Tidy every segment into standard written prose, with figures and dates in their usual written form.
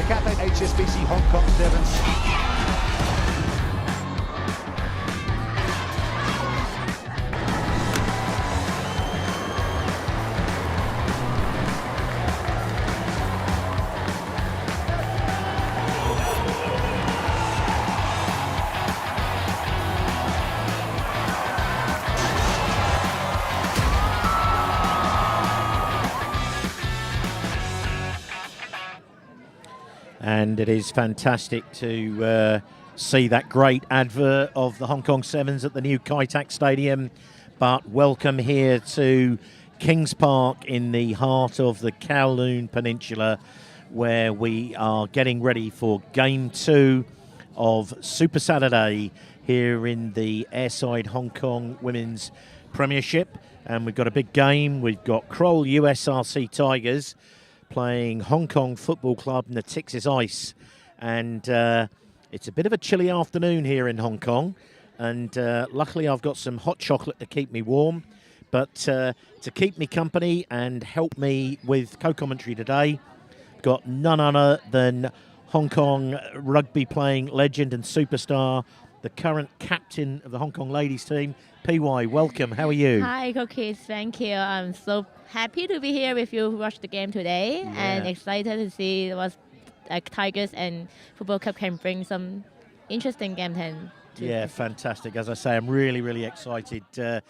captain HSBC Hong Kong Sevens. And it is fantastic to see that great advert of the Hong Kong Sevens at the new Kai Tak Stadium. But welcome here to Kings Park in the heart of the Kowloon Peninsula, where we are getting ready for Game 2 of Super Saturday here in the AIRSIDE Hong Kong Women's Premiership. And we've got a big game. We've got Kroll USRC Tigers playing Hong Kong Football Club Natixis Ice, and it's a bit of a chilly afternoon here in Hong Kong, and luckily I've got some hot chocolate to keep me warm, but to keep me company and help me with co-commentary today, got none other than Hong Kong rugby playing legend and superstar, the current captain of the Hong Kong ladies team, PY. Welcome, how are you? Hi, Cookies, thank you. I'm so happy to be here with you to watch the game today, and excited to see what Tigers and Football Club can bring some interesting game 10. Yeah, fantastic. As I say, I'm really excited to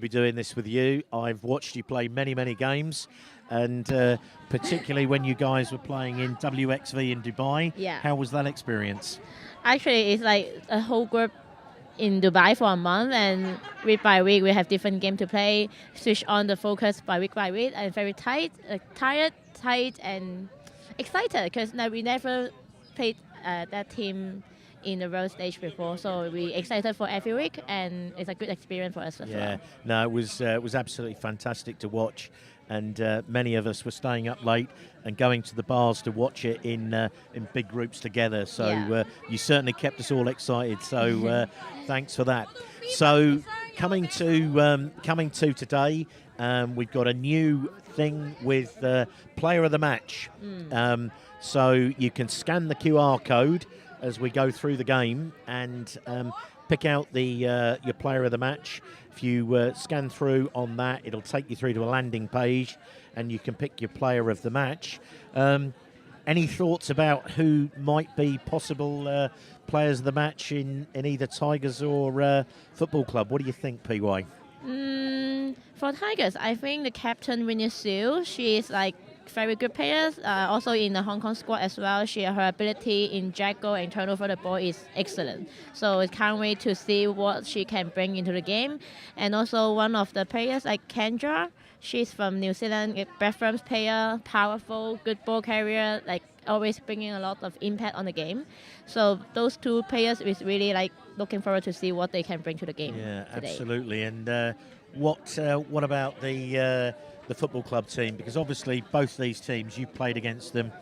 be doing this with you. I've watched you play many games, and particularly when you guys were playing in WXV in Dubai. Yeah. How was that experience? Actually, it's like a whole group in Dubai for a month, and week by week we have different games to play, switch on the focus by week, and very tight, tight and excited, because we never played that team in the world stage before, so we excited for every week, and it's a good experience for us as well. No, it was absolutely fantastic to watch, and many of us were staying up late and going to the bars to watch it in big groups together. So you certainly kept us all excited. So thanks for that. So coming to today, we've got a new thing with Player of the Match. So you can scan the QR code as we go through the game and pick out your Player of the Match. If you scan through on that, it'll take you through to a landing page and you can pick your Player of the Match. Any thoughts about who might be possible Players of the Match in either Tigers or Football Club? What do you think, PY? For Tigers, I think the captain, Winnie Siu, she is like very good players. Also in the Hong Kong squad as well, her ability in jaggle and turnover the ball is excellent. So I can't wait to see what she can bring into the game. And also one of the players like Kendra, she's from New Zealand, a reference player, powerful, good ball carrier, like always bringing a lot of impact on the game. So those two players is really like looking forward to see what they can bring to the game. Yeah, today. Absolutely. And what about the Football Club team? Because obviously both these teams, you've played against them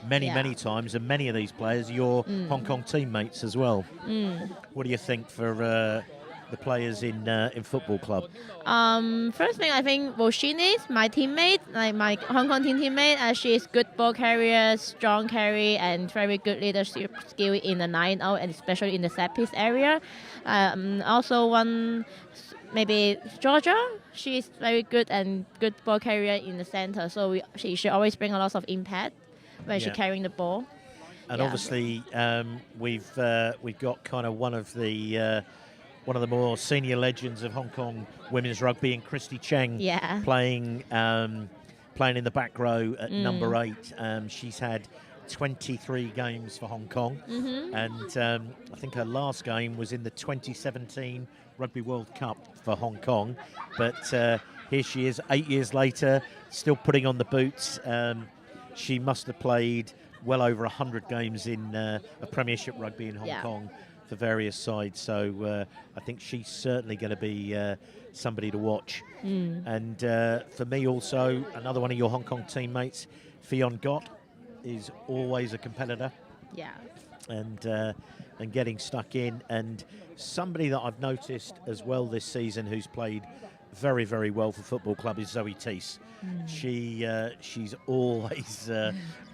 many times, and many of these players are your Hong Kong teammates as well. What do you think for the players in Football Club? First thing, I think Roshini is my teammate, like my Hong Kong team teammate. She's good ball carrier, strong carry, and very good leadership skill in the 9-0, and especially in the set piece area. Also maybe Georgia, she's very good and good ball carrier in the center, so she should always bring a lot of impact when she's carrying the ball. And obviously we've got kind of one of the more senior legends of Hong Kong women's rugby, in Christy Cheng, playing in the back row at number 8. She's had 23 games for Hong Kong, and I think her last game was in the 2017 Rugby World Cup for Hong Kong. But here she is 8 years later, still putting on the boots. She must have played well over 100 games in a Premiership rugby in Hong Kong for various sides. So I think she's certainly going to be somebody to watch. And for me also, another one of your Hong Kong teammates, Fionn Gott, is always a competitor. And getting stuck in, and somebody that I've noticed as well this season who's played very, very well for Football Club is Zoe Teese. She's always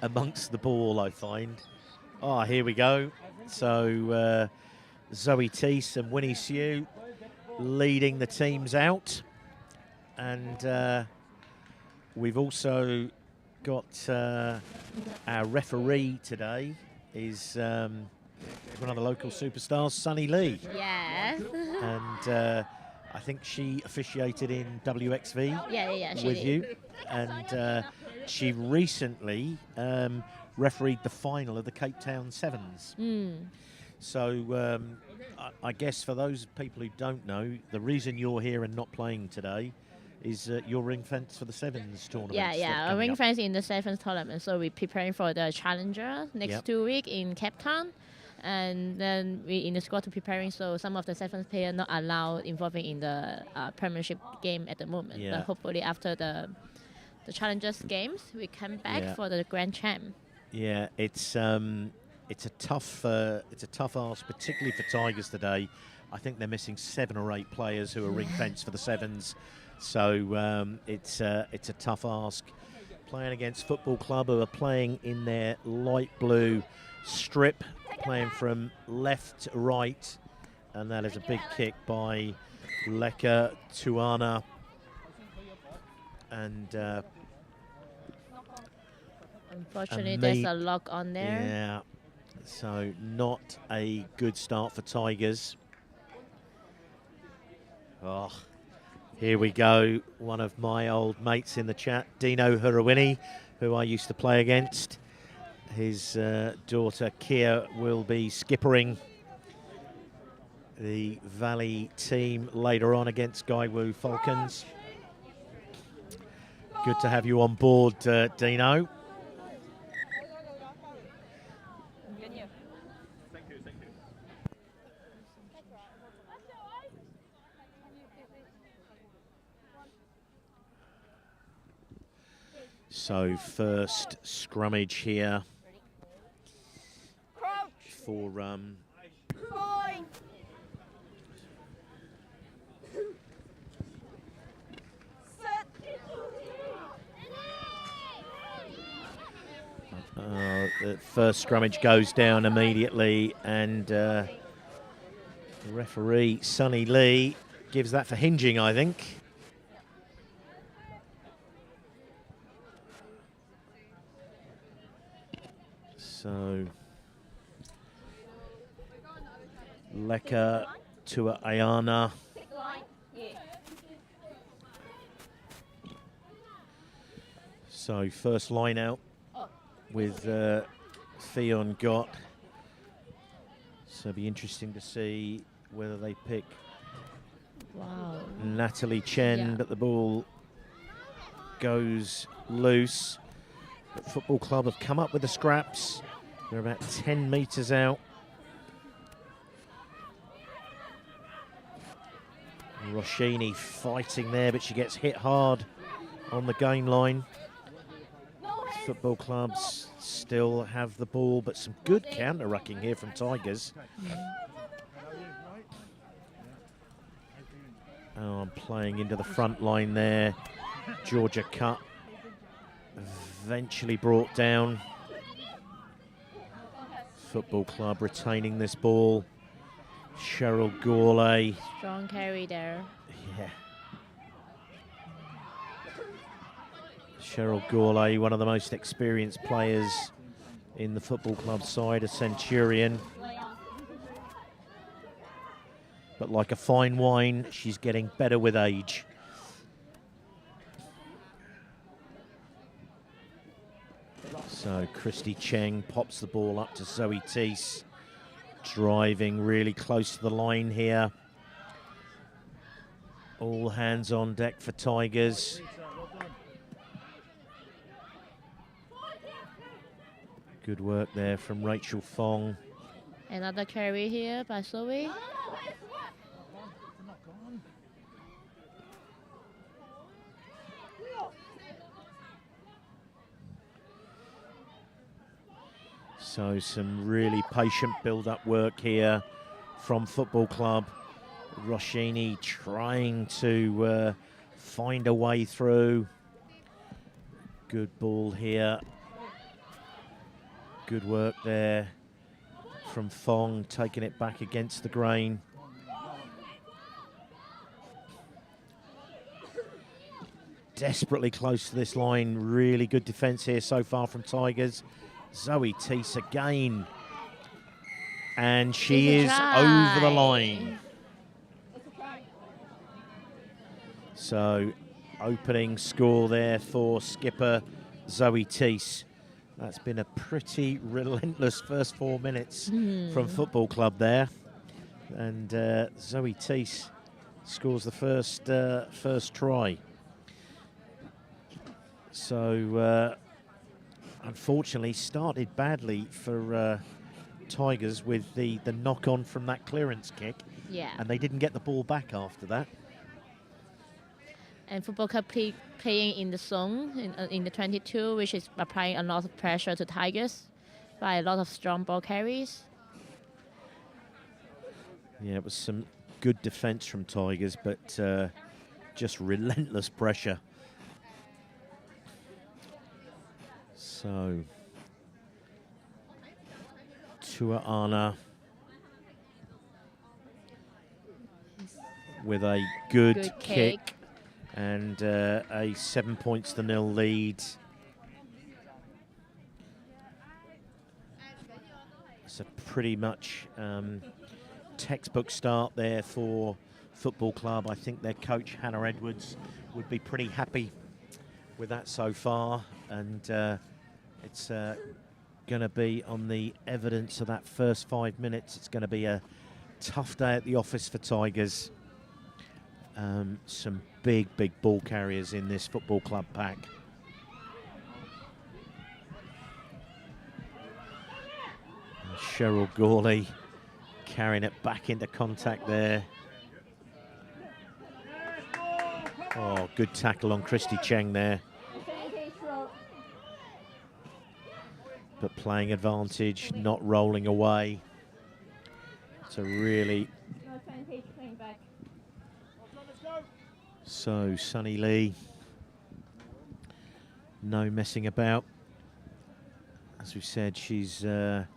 amongst the ball, I find. Here we go. So Zoe Teese and Winnie Sue leading the teams out. And we've also got our referee today is one of the local superstars, Sunny Lee. Yes. And I think she officiated in WXV with you. And she recently refereed the final of the Cape Town Sevens. So I guess for those people who don't know, the reason you're here and not playing today is your ring fence for the Sevens tournament. A ring fence in the Sevens tournament. So we're preparing for the Challenger next 2 weeks in Cape Town. And then we in the squad to preparing, so some of the Sevens players not allowed involving in the Premiership game at the moment. But hopefully after the Challengers games, we come back for the Grand Champ. Yeah, it's a tough ask, particularly for Tigers today. I think they're missing 7 or 8 players who are ring fenced for the Sevens. So it's a tough ask. Playing against Football Club, who are playing in their light blue strip, playing from left to right, and that is a big kick by Leka Tuana. And unfortunately, there's a lock on there. Yeah, so not a good start for Tigers. Here we go. One of my old mates in the chat, Dino Hurawini, who I used to play against. His daughter Kia will be skippering the Valley team later on against Gaiwu Falcons. Good to have you on board, Dino. So first scrummage here for the first scrummage goes down immediately, and the referee Sunny Lee gives that for hinging, I think. So Leka to Ayana. So first line out with Theon Gott. So it'll be interesting to see whether they pick Natalie Chen, but the ball goes loose. But Football Club have come up with the scraps. They're about 10 metres out. Roshini fighting there, but she gets hit hard on the game line. Football Clubs still have the ball, but some good counter-rucking here from Tigers. I'm playing into the front line there. Georgia Cutt eventually brought down. Football Club retaining this ball. Cheryl Gourlay. Strong carry there. Yeah. Cheryl Gourlay, one of the most experienced players in the Football Club side, a Centurion. But like a fine wine, she's getting better with age. So Christy Cheng pops the ball up to Zoe Teese, driving really close to the line here. All hands on deck for Tigers. Good work there from Rachel Fung. Another carry here by Zoe. So some really patient build-up work here from Football Club. Roshini trying to find a way through. Good ball here. Good work there from Fung, taking it back against the grain. Desperately close to this line. Really good defence here so far from Tigers. Zoe Teese again. And she is over the line. So, opening score there for skipper Zoe Teese. That's been a pretty relentless first 4 minutes from Football Club there. And Zoe Teese scores the first try. So, unfortunately, started badly for Tigers with the knock-on from that clearance kick. Yeah. And they didn't get the ball back after that. And Football Club playing in the zone in the 22, which is applying a lot of pressure to Tigers by a lot of strong ball carries. Yeah, it was some good defence from Tigers, but just relentless pressure. So, Tuaana with a good kick. And a 7 points to 0 lead. It's a pretty much textbook start there for Football Club. I think their coach, Hannah Edwards, would be pretty happy with that so far. And it's going to be on the evidence of that first 5 minutes. It's going to be a tough day at the office for Tigers. Some big ball carriers in this Football Club pack. And Cheryl Gawley carrying it back into contact there. Oh, good tackle on Christy Cheng there. But playing advantage, not rolling away. It's a really... So, Sunny Lee, no messing about. As we've said, she's a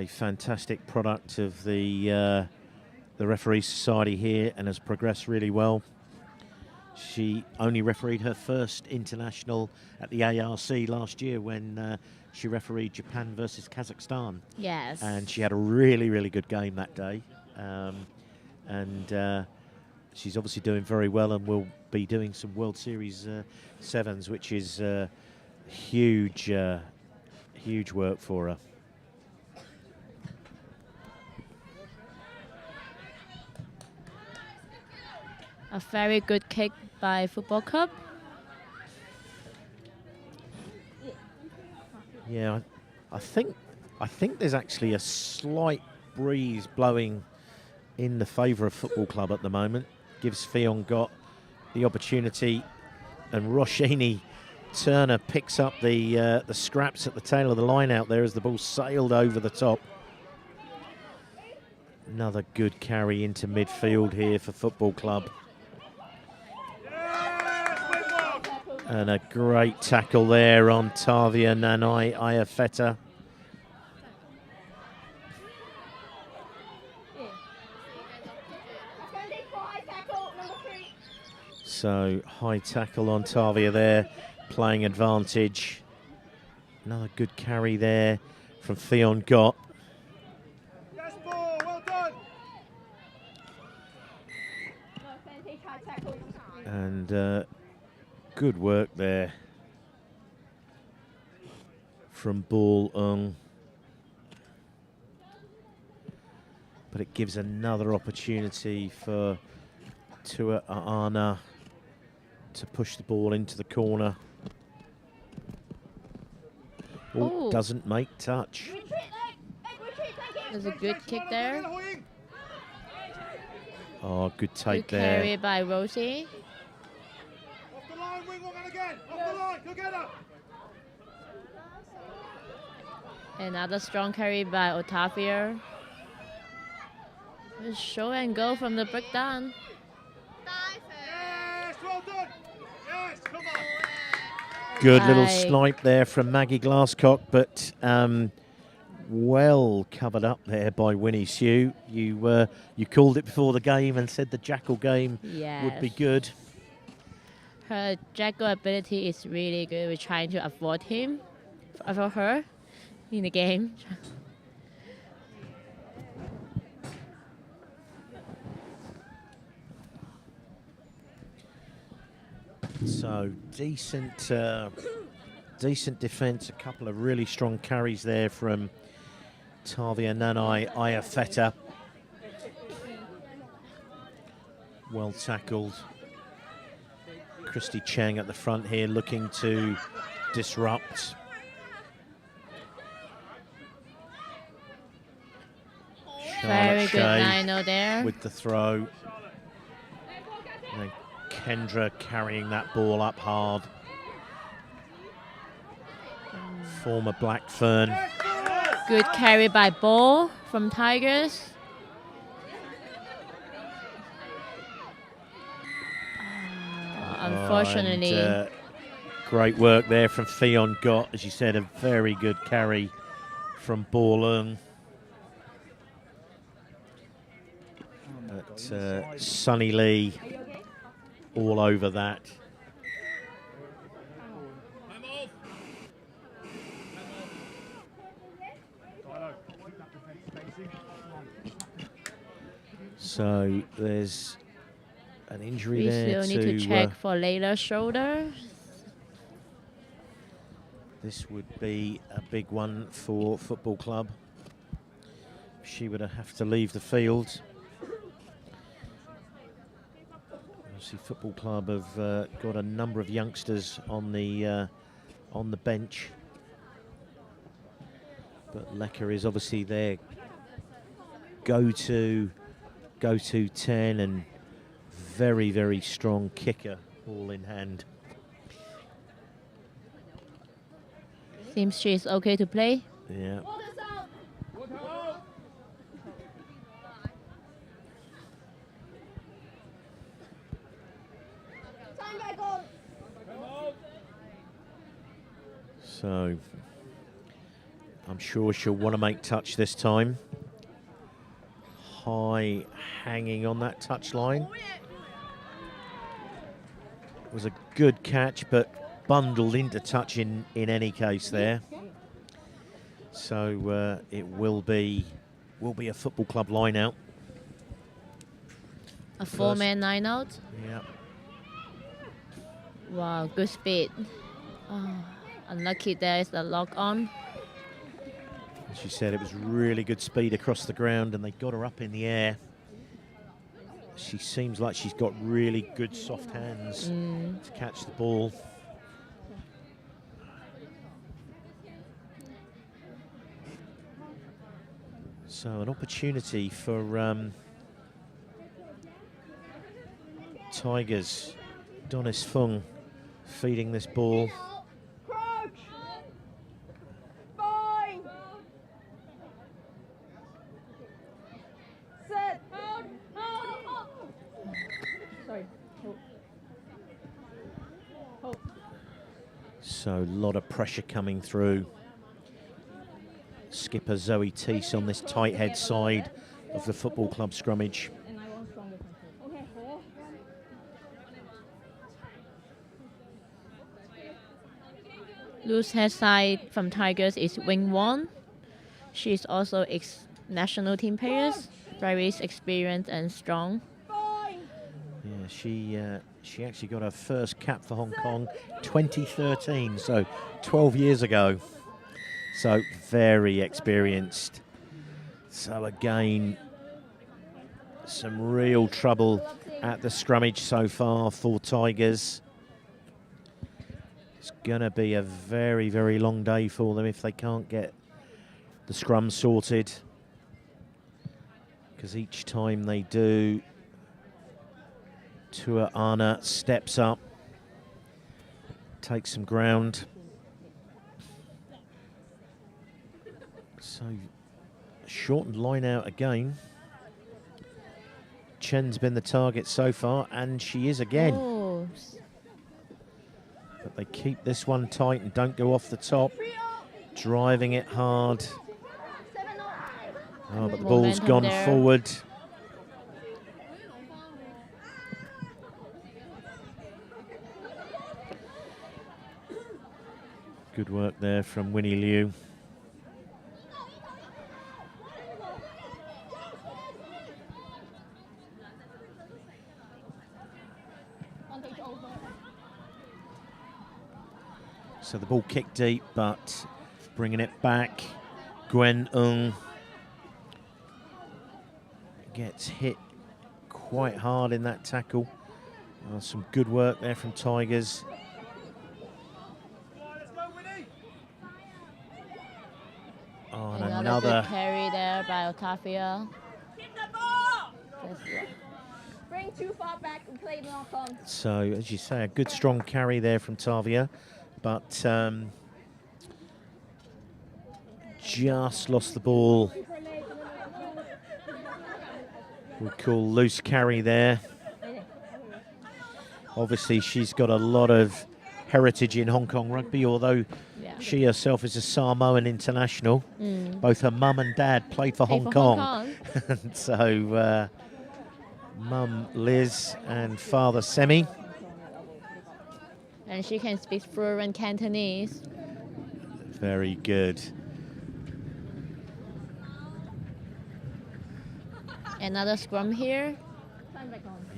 fantastic product of the referee society here and has progressed really well. She only refereed her first international at the AIRSIDE last year when she refereed Japan versus Kazakhstan. Yes. And she had a really good game that day. She's obviously doing very well and will be doing some World Series sevens, which is huge work for her. A very good kick by Football Club. Yeah, I think there's actually a slight breeze blowing in the favour of Football Club at the moment. Gives Fung got the opportunity, and Roshini Turner picks up the scraps at the tail of the line out there as the ball sailed over the top. Another good carry into midfield here for Football Club. And a great tackle there on Tavia Nanai Ayafeta. So, high tackle on Tavia there, playing advantage. Another good carry there from Fionn Gott. Yes, ball, well done. And good work there from Ball Ung. But it gives another opportunity for Tuaana to push the ball into the corner. Oh, doesn't make touch. There's a good kick there. Oh, good take good there. Carry by Rosie. Off the line, wing one again. Off the line, together. Another strong carry by Otavia. Show and go from the breakdown. Yes, well done. Yes, come on. Good little Right. snipe there from Maggie Glasscock, but well covered up there by Winnie Sue. You called it before the game and said the Jackal game would be Yes. good. Her Jackal ability is really good. We're trying to avoid him, avoid her in the game. So decent defence. A couple of really strong carries there from Tavia Nanai Ayafeta. Well tackled. Christy Cheng at the front here looking to disrupt. Very Charlotte good Shea 9-0 there. with the throw. And Kendra carrying that ball up hard. Former Blackfern. Good carry by Ball from Tigers. Unfortunately, And, great work there from Fionn Gott. As you said, a very good carry from Borlung. But Sunny Lee all over that. So there's an injury we there still need to to check for Layla's shoulder. this would be a big one for Football Club. She would have to leave the field. Obviously, Football Club have got a number of youngsters on the bench, but Lecker is obviously their go-to 10 and very, very strong kicker, all in hand. Seems she's okay to play. Yeah. So I'm sure she'll want to make touch this time. High hanging on that touch line. Was a good catch, but bundled into touch in any case there. So it will be a Football Club line out. A 4-man 9-out. Yeah. Wow, good speed. Oh, unlucky there is the lock on. As you said, it was really good speed across the ground and they got her up in the air. She seems like she's got really good soft hands to catch the ball. So an opportunity for Tigers. Donis Fung feeding this ball. So a lot of pressure coming through. Skipper Zoe Teese on this tight head side of the Football Club scrummage. Loose head side from Tigers is Wing Won. She's also ex-national team player, very experienced and strong. Yeah, she actually got her first cap for Hong Kong 2013, so 12 years ago. So very experienced. So again, some real trouble at the scrummage so far for Tigers. It's going to be a very, very long day for them if they can't get the scrum sorted. Because each time they do, Tua Anna steps up, takes some ground. So, shortened line out again. Chen's been the target so far, and she is again. Oh. But they keep this one tight and don't go off the top, driving it hard. Oh, but the ball's Momentum gone there. forward. Good work there from Winnie Liu. So the ball kicked deep, but bringing it back. Gwen Ung gets hit quite hard in that tackle. Some good work there from Tigers. Oh, and another good carry there by Otavia. Bring too far back and play knock on. So, as you say, a good strong carry there from Tavia, but just lost the ball. We call loose carry there. Obviously, she's got a lot of heritage in Hong Kong rugby, although she herself is a Samoan international. Both her mum and dad played for Hong Kong. So, mum Liz and father Semi. And she can speak fluent Cantonese. Very good. Another scrum here.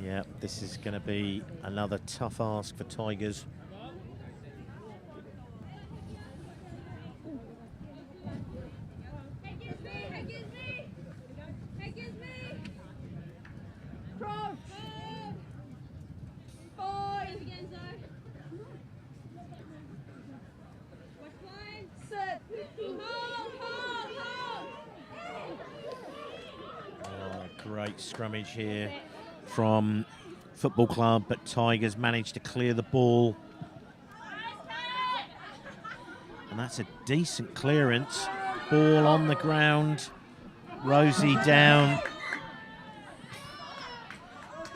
Yeah, this is going to be another tough ask for Tigers. Great scrummage here from Football Club, but Tigers managed to clear the ball. And that's a decent clearance. Ball on the ground. Rosie down.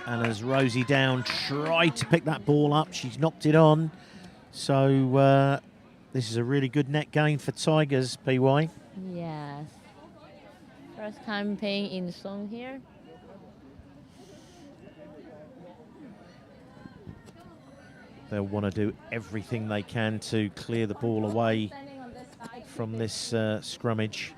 And as Rosie Down tried to pick that ball up, she's knocked it on. So this is a really good net gain for Tigers, PY. Yes. First time playing in zone here. They'll want to do everything they can to clear the ball away from this scrummage.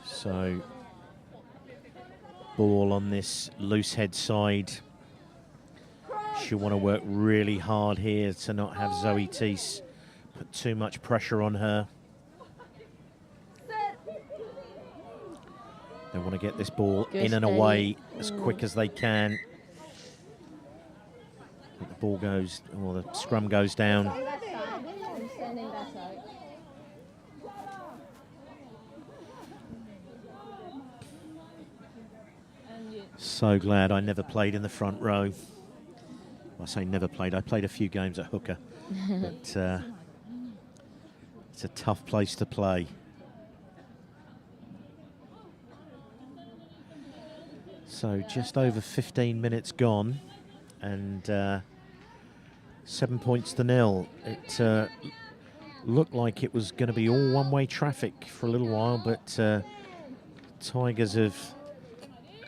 So, ball on this loose head side. She'll want to work really hard here to not have Zoe Teese put too much pressure on her. They want to get this ball in and away as quick as they can. The ball goes, or the scrum goes down. So glad I never played in the front row. I say never played, I played a few games at hooker. But it's a tough place to play. So just over 15 minutes gone, and 7 points to 0. It looked like it was going to be all one-way traffic for a little while, but Tigers have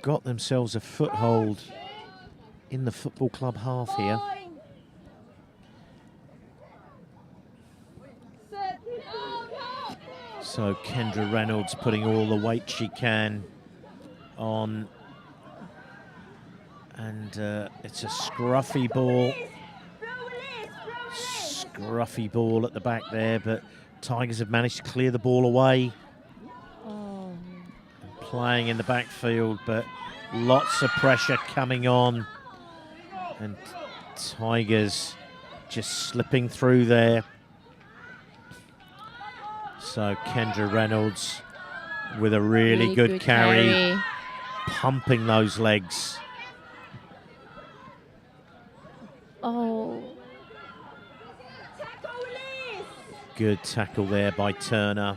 got themselves a foothold in the Football Club half here. So Kendra Reynolds putting all the weight she can on. And it's a scruffy ball. Scruffy ball at the back there, but Tigers have managed to clear the ball away. Oh. Playing in the backfield, but lots of pressure coming on. And Tigers just slipping through there. So Kendra Reynolds with a really good carry, pumping those legs. Oh. Good tackle there by Turner.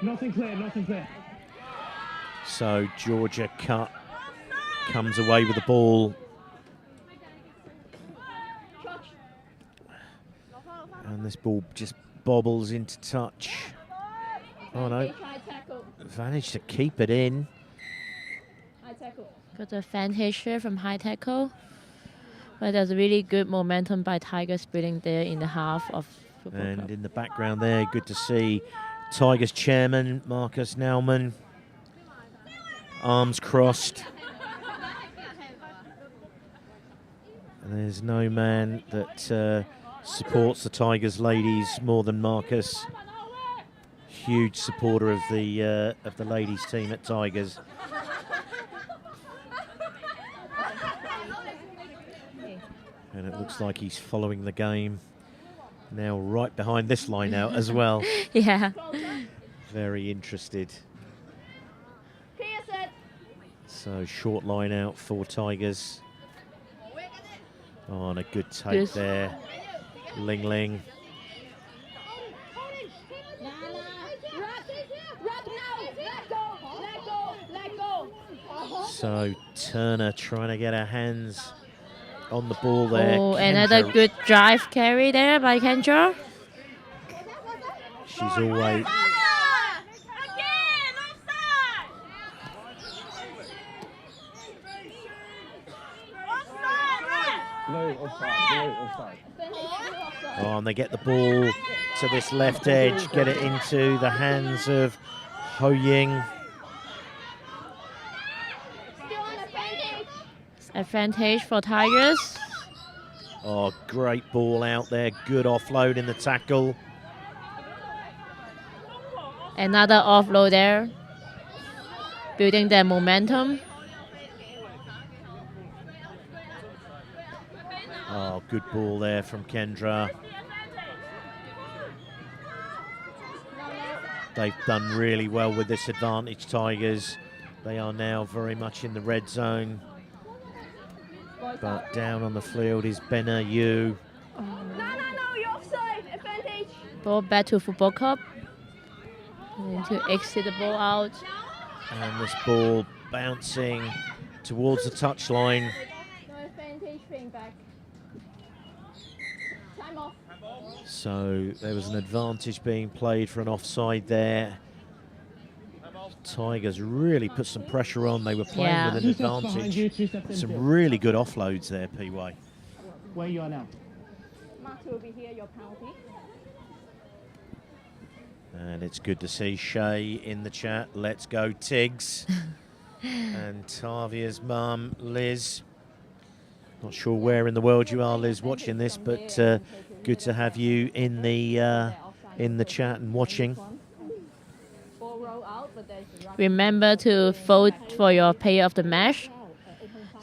Nothing clear, nothing clear. So Georgia cut, comes away with the ball. And this ball just bobbles into touch. Oh no, managed to keep it in. Got a advantage here from high tackle. But there's really good momentum by Tigers building there in the half of football And club. in the background there, good to see Tigers chairman Marcus Naumann, arms crossed. And there's no man that supports the Tigers ladies more than Marcus. Huge supporter of the ladies team at Tigers. And it looks like he's following the game now right behind this line out as well. Yeah. Very interested. So short line out for Tigers. Oh, and a good take Yes. there. Ling Ling. So Turner trying to get her hands on the ball there. Oh, another Kendra, good drive carry there by Kendra. she's always... Oh, and they get the ball to this left edge, get it into the hands of Ho Ying. Advantage for Tigers. Oh, great ball out there. Good offload in the tackle. Another offload there. Building their momentum. Oh, good ball there from Kendra. They've done really well with this advantage, Tigers. They are now very much in the red zone. But down on the field is Benna Yu. No, you're offside. Advantage. Ball back to football club. And to exit the ball out. And this ball bouncing towards the touchline. No advantage, playing back. Time off. So there was an advantage being played for an offside there. Tigers really put some pressure on. They were playing with an advantage. Some really good offloads there, PY. Where you are now? Max will be here, your penalty. And it's good to see Shay in the chat. Let's go, Tiggs. And Tavia's mum, Liz. Not sure where in the world you are, Liz, watching this, but good to have you in the chat and watching. Remember to vote for your player of the match.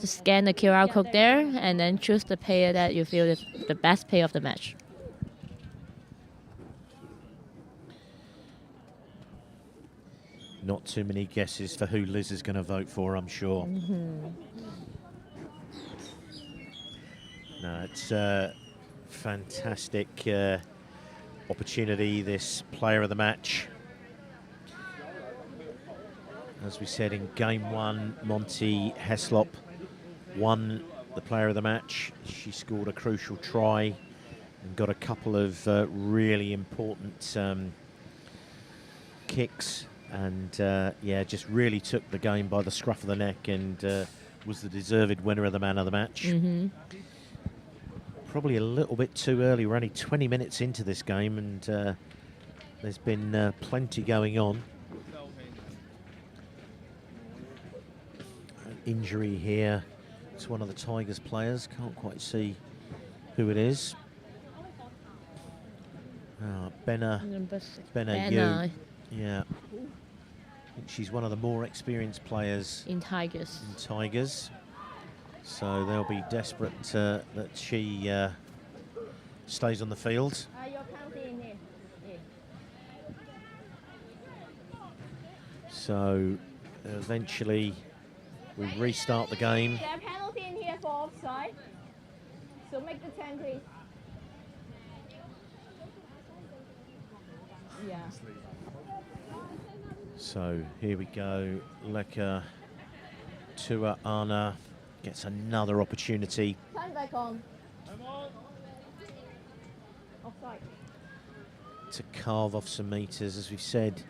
Just scan the QR code there and then choose the player that you feel is the best player of the match. Not too many guesses for who Liz is going to vote for, I'm sure. No, it's a fantastic opportunity, this player of the match. As we said in game one, Monty Heslop won the player of the match. She scored a crucial try and got a couple of really important kicks. And yeah, just really took the game by the scruff of the neck and was the deserved winner of the man of the match. Probably a little bit too early. We're only 20 minutes into this game and there's been plenty going on. An injury here to one of the Tigers players. Can't quite see who it is. Benna Yu. Yeah. I think she's one of the more experienced players in Tigers. So they'll be desperate that she stays on the field. So eventually we restart the game. There penalty in here for offside. So make the 10, please. Yeah. So here we go. Leka to Anna gets another opportunity. Turn back on. Offside. To carve off some meters. As we've said,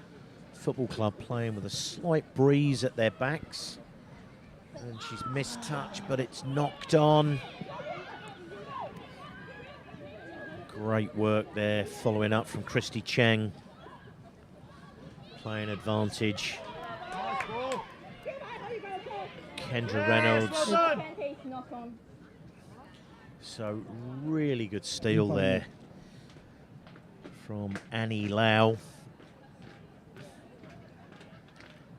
football club playing with a slight breeze at their backs. And she's missed touch, but it's knocked on. Great work there, following up from Christy Cheng. Playing advantage. Kendra Reynolds. Knock on. So really good steal there from Annie Lau.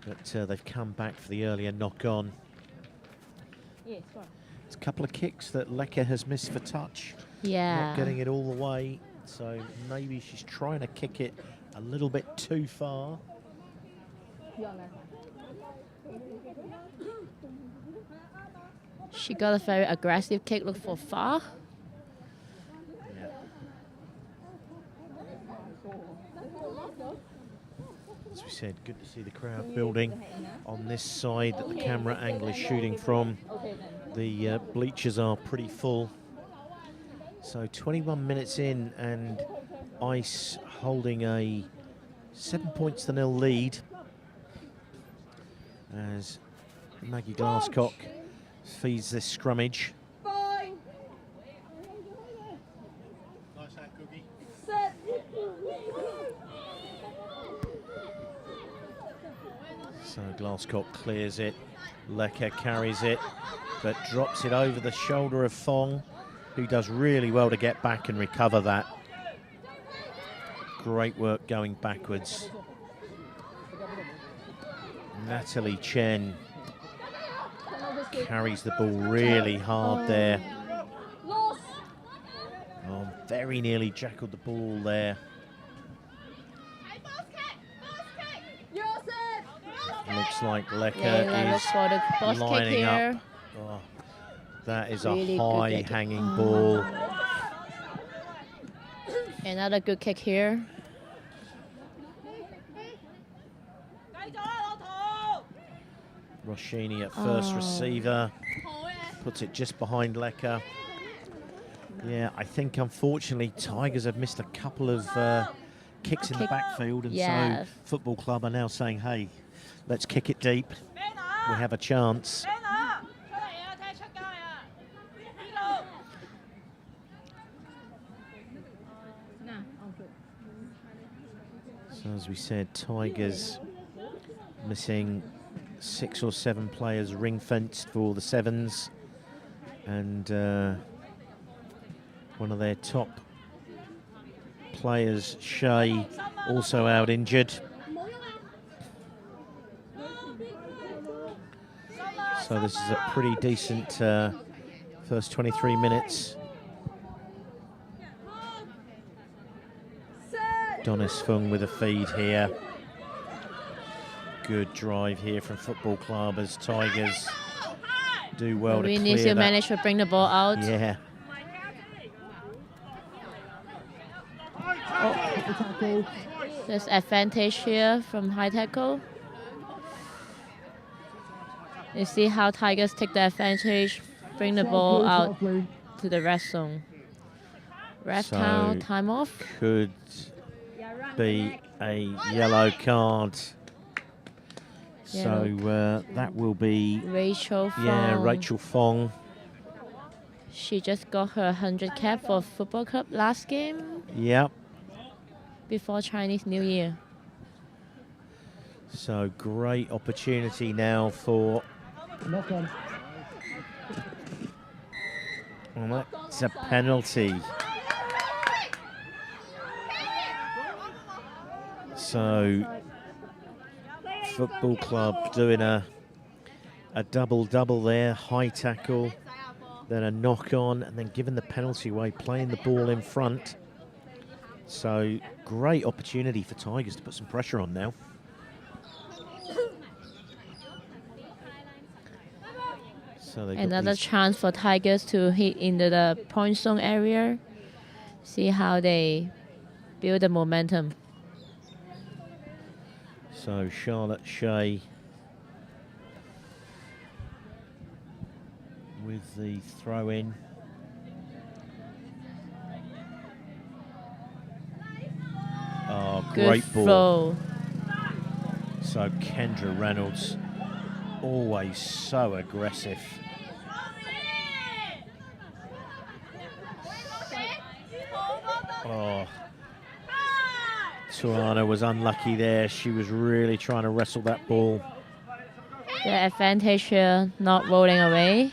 But they've come back for the earlier knock-on. Yes, go on. It's a couple of kicks that Leka has missed for touch. Yeah. Not getting it all the way. So maybe she's trying to kick it a little bit too far. She got a very aggressive kick, look for far. Yeah. As we said, good to see the crowd building on this side that the camera angle is shooting from. The bleachers are pretty full. So 21 minutes in, and Ice holding a 7-0 lead as Maggie Glasscock feeds this scrummage. Fine. Nice hand, Cookie. Set. So Glasscock clears it, Leka carries it, but drops it over the shoulder of Fung, who does really well to get back and recover that. Great work going backwards. Natalie Chen carries the ball really hard there. Loss. Oh, very nearly jackled the ball there. You're set. Looks like Leka Yeah, look for the boss is kick lining here. up. Oh, that is Really a good high kick. hanging ball. Another good kick here. Roshini at first Oh. receiver, puts it just behind Leka. Yeah, I think unfortunately Tigers have missed a couple of kicks in the backfield, and Yes. so Football Club are now saying, hey, let's kick it deep. We have a chance. So as we said, Tigers missing 6 or 7 players ring-fenced for the sevens, and one of their top players, Shay, also out injured. So this is a pretty decent first 23 minutes. Donis Fung with a feed here. Good drive here from Football Club as Tigers do well to clear Vinicius that. managed to bring the ball out. Yeah. There's advantage here from high tackle. You see how Tigers take the advantage, bring the ball out to the red zone. Ref So- count, time off. Could be a yellow card. So that will be, Rachel Fung. yeah, Rachel Fung. She just got her 100 cap for Football Club last game Yep. before Chinese New Year. So great opportunity now for. Well, that's a penalty. So Football Club doing a double-double there, high tackle, then a knock-on, and then giving the penalty away, playing the ball in front. So great opportunity for Tigers to put some pressure on now. So they got Another these- chance for Tigers to hit into the point zone area. See how they build the momentum. So Charlotte Shea with the throw in. Oh, Good great ball. throw. So Kendra Reynolds, always so aggressive. Oh, Tuana was unlucky there. She was really trying to wrestle that ball. The advantage here, not rolling away.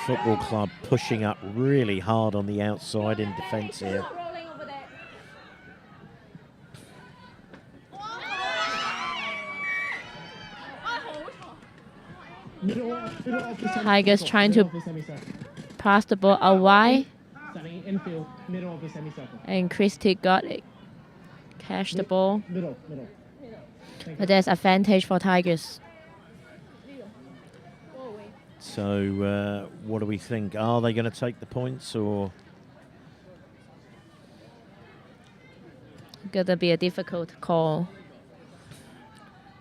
Football Club pushing up really hard on the outside in defence here. Rolling over there. Middle of the Tigers semicircle. trying Middle to of the semicircle. pass the ball out wide, Starting infield, middle of the semicircle. and Christie got it. Catch the ball. Middle. But there's advantage for Tigers. So what do we think? Are they going to take the points or? Gonna be a difficult call.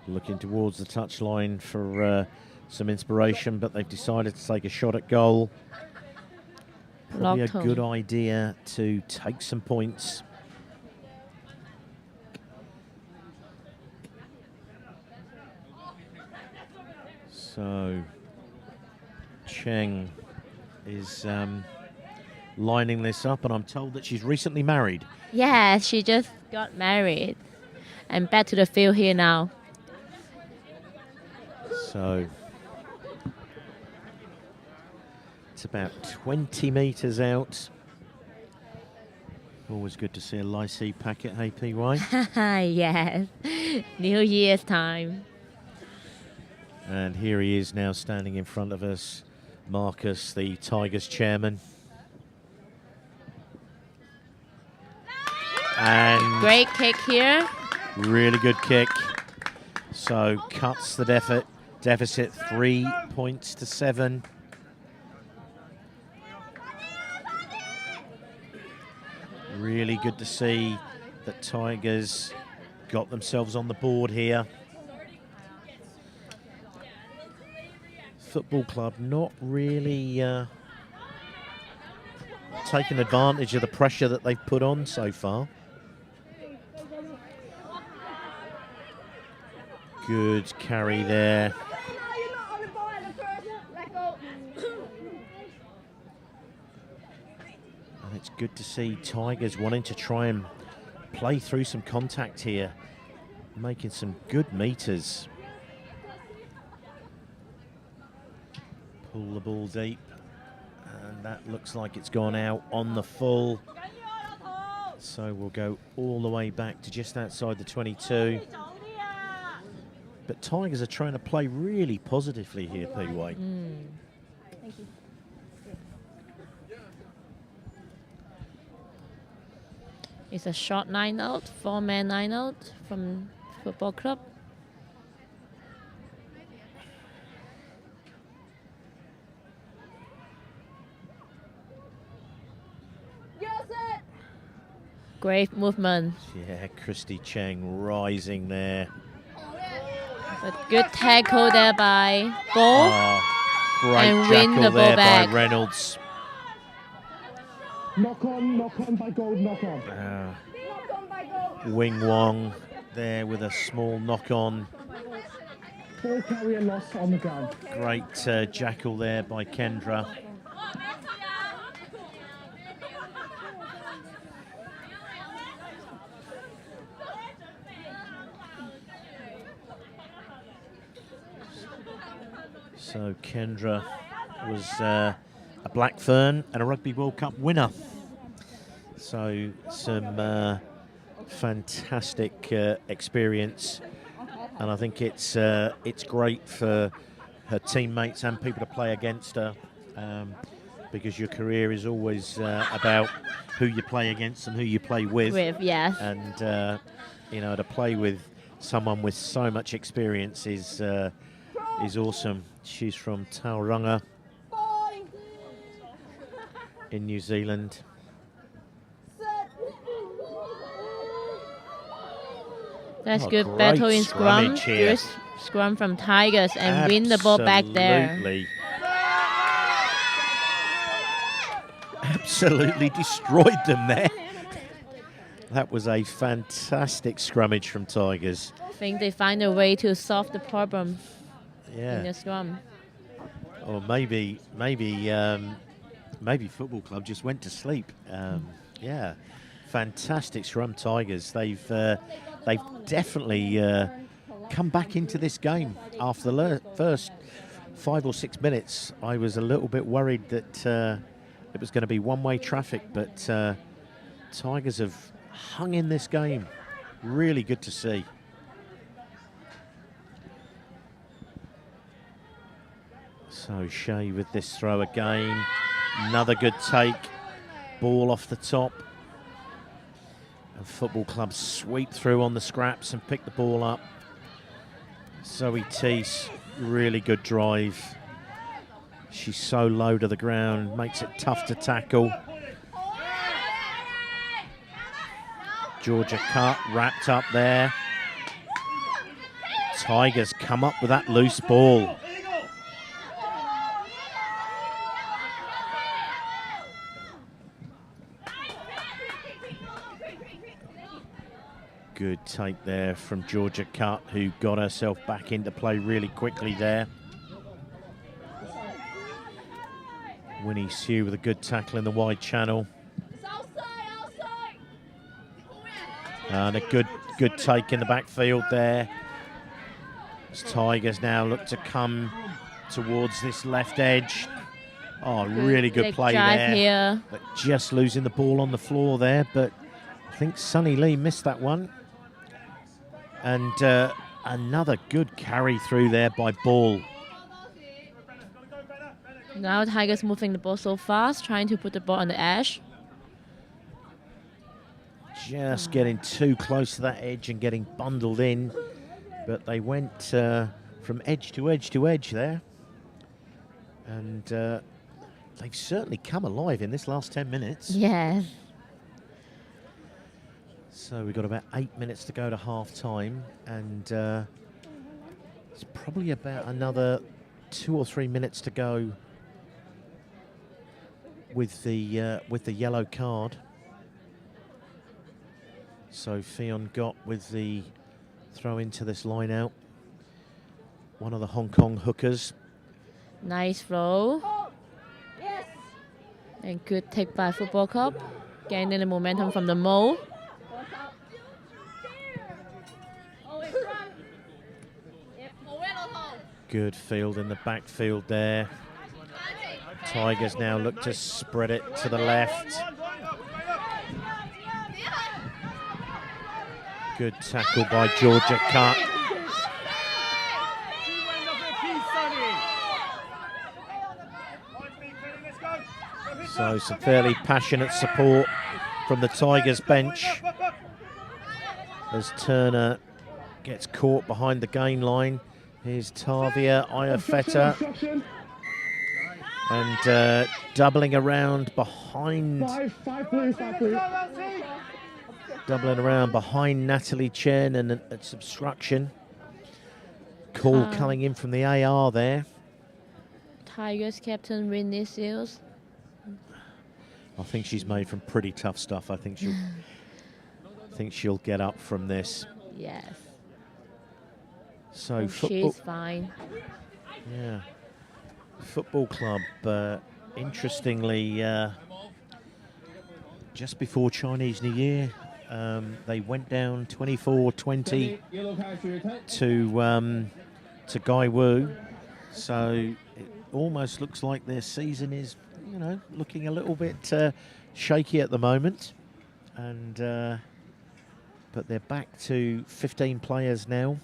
Looking towards the touchline for some inspiration, but they've decided to take a shot at goal. Probably Locked a home. good idea to take some points. So Cheng is lining this up, and I'm told that she's recently married. Yeah, she just got married. And back to the field here now. So it's about 20 metres out. Always good to see a Lycée packet, hey PY. Yes. New Year's time. And here he is now standing in front of us, Marcus, the Tigers chairman. And Great kick here. really good kick. So cuts the deficit 3 points to 7. Really good to see that Tigers got themselves on the board here. Football Club not really taking advantage of the pressure that they've put on so far. Good carry there. You're not on the ball at the first. Let go. And it's good to see Tigers wanting to try and play through some contact here, making some good meters. Pull the ball deep, and that looks like it's gone out on the full. So we'll go all the way back to just outside the 22. But Tigers are trying to play really positively here, PY. Thank you. It's a short 9-out, 4-man 9-out from Football Club. You're set. Great movement. Yeah, Christy Cheng rising there. But good tackle there by Ball. Oh, great And win jackal the ball there back. by Reynolds. Knock on by gold, knock on. Knock on by goal. Wing Wong there with a small knock on. Ball carrier loss on the ground. Great jackal there by Kendra. So Kendra was a Blackfern and a Rugby World Cup winner. So some fantastic experience, and I think it's great for her teammates and people to play against her, because your career is always about who you play against and who you play with. Yes. And you know, to play with someone with so much experience is is awesome. She's from Tauranga Boy. in New Zealand. That's Oh, good great battle in scrum. scrummage here. Good scrum from Tigers and win the ball back there. Absolutely. Absolutely destroyed them there. That was a fantastic scrummage from Tigers. I think they find a way to solve the problem in Yeah. the scrum. Or maybe Football Club just went to sleep. Yeah, fantastic scrum Tigers. They've definitely come back into this game after the first 5 or 6 minutes. I was a little bit worried that it was going to be one-way traffic, but Tigers have hung in this game. Really good to see. So Shea with this throw again. Another good take. Ball off the top. And Football Club sweep through on the scraps and pick the ball up. Zoe Teese, really good drive. She's so low to the ground, makes it tough to tackle. Georgia Cut wrapped up there. Tigers come up with that loose ball. Good take there from Georgia Cut, who got herself back into play really quickly there. Winnie Sue with a good tackle in the wide channel. And a good take in the backfield there. As Tigers now look to come towards this left edge. Oh, really good play there. Here. But just losing the ball on the floor there, but I think Sunny Lee missed that one. And another good carry through there by Ball. Now Tigers moving the ball so fast, trying to put the ball on the edge. Just getting too close to that edge and getting bundled in. But they went from edge to edge to edge there. And they've certainly come alive in this last 10 minutes. Yes. So we've got about 8 minutes to go to half time. And it's probably about another 2 or 3 minutes to go with the yellow card. So Fionn got with the throw into this line out. One of the Hong Kong hookers. Nice throw. Yes. And good take by Football Club. Gaining the momentum from the Mo. Good field in the backfield there. Tigers now look to spread it to the left. Good tackle by Georgia Cut. So some fairly passionate support from the Tigers bench as Turner gets caught behind the gain line. Here's Tavia Iafeta. And doubling around behind. Doubling around behind Natalie Chen, and it's obstruction. Call coming in from the AR there. Tigers captain Winnie Seals. I think she's made from pretty tough stuff. I think she'll get up from this. Yes. So And football. she's fine. Yeah. Football Club, interestingly, just before Chinese New Year, they went down 24-20 to Gai Wu. So it almost looks like their season is, looking a little bit shaky at the moment. And but they're back to 15 players now.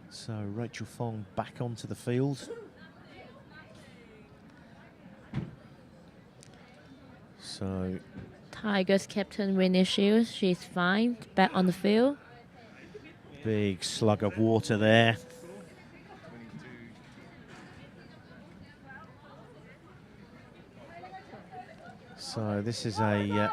So Rachel Fung back onto the field. So Tigers captain Winnie Shields, she's fine, back on the field. Big slug of water there. So this is a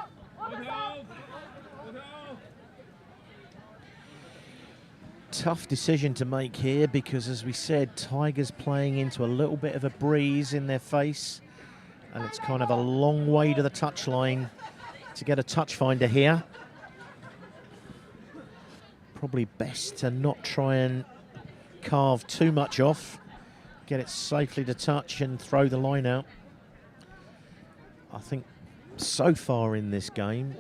tough decision to make here because, as we said, Tigers playing into a little bit of a breeze in their face, and it's kind of a long way to the touchline to get a touch finder here. Probably best to not try and carve too much off, get it safely to touch and throw the line out. I think so far in this game,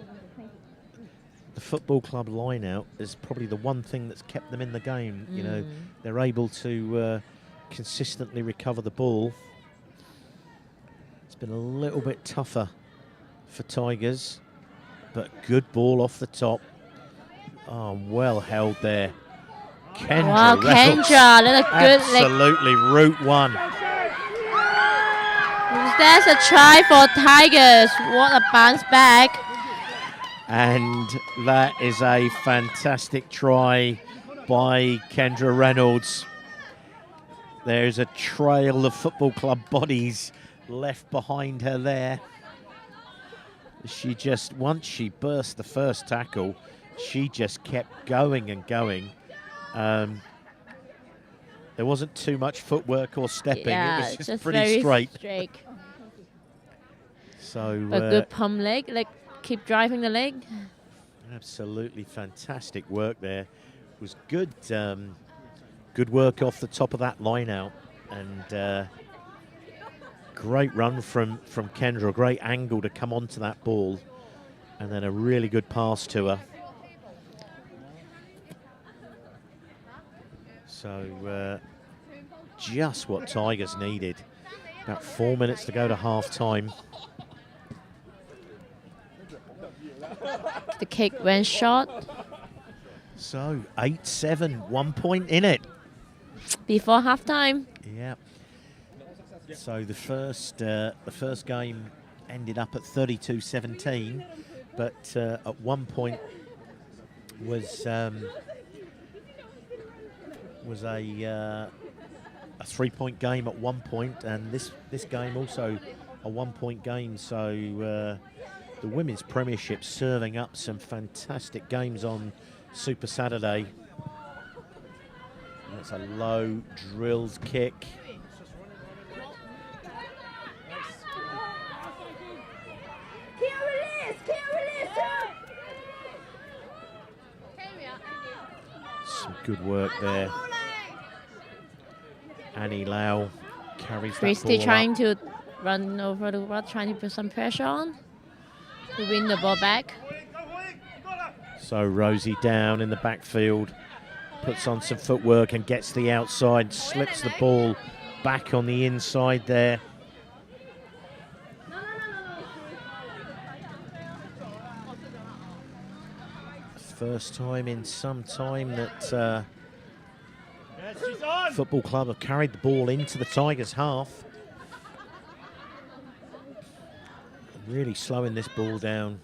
the football club line out is probably the one thing that's kept them in the game. You know, they're able to consistently recover the ball. It's been a little bit tougher for Tigers, but good ball off the top. Oh, well held there. Kendra. Wow, Kendra, that's a good absolutely route one. That's a try for Tigers. What a bounce back. And that is a fantastic try by Kendra Reynolds. There's a trail of football club bodies left behind her there. She just, once she burst the first tackle, she just kept going and going. There wasn't too much footwork or stepping. Yeah, it was just very pretty straight. So a good pump leg, like keep driving the leg. Absolutely fantastic work there. It was good, good work off the top of that line out, and great run from Kendra. A great angle to come onto that ball, and then a really good pass to her. So just what Tigers needed. About 4 minutes to go to half time. The kick went short. So 8-7, 1 point in it. Before halftime. Yeah. So the first game ended up at 32-17, but at one point was a 3-point game at one point, and this game also a 1 point game. So the Women's Premiership serving up some fantastic games on Super Saturday. That's a low drilled kick. Some good work there. Annie Lau carries Christy that ball trying up. to run over the ball, trying to put some pressure on to win the ball back. So Rosie down in the backfield, puts on some footwork and gets the outside, slips the ball back on the inside there. First time in some time that football club have carried the ball into the Tigers' half. Really slowing this ball down.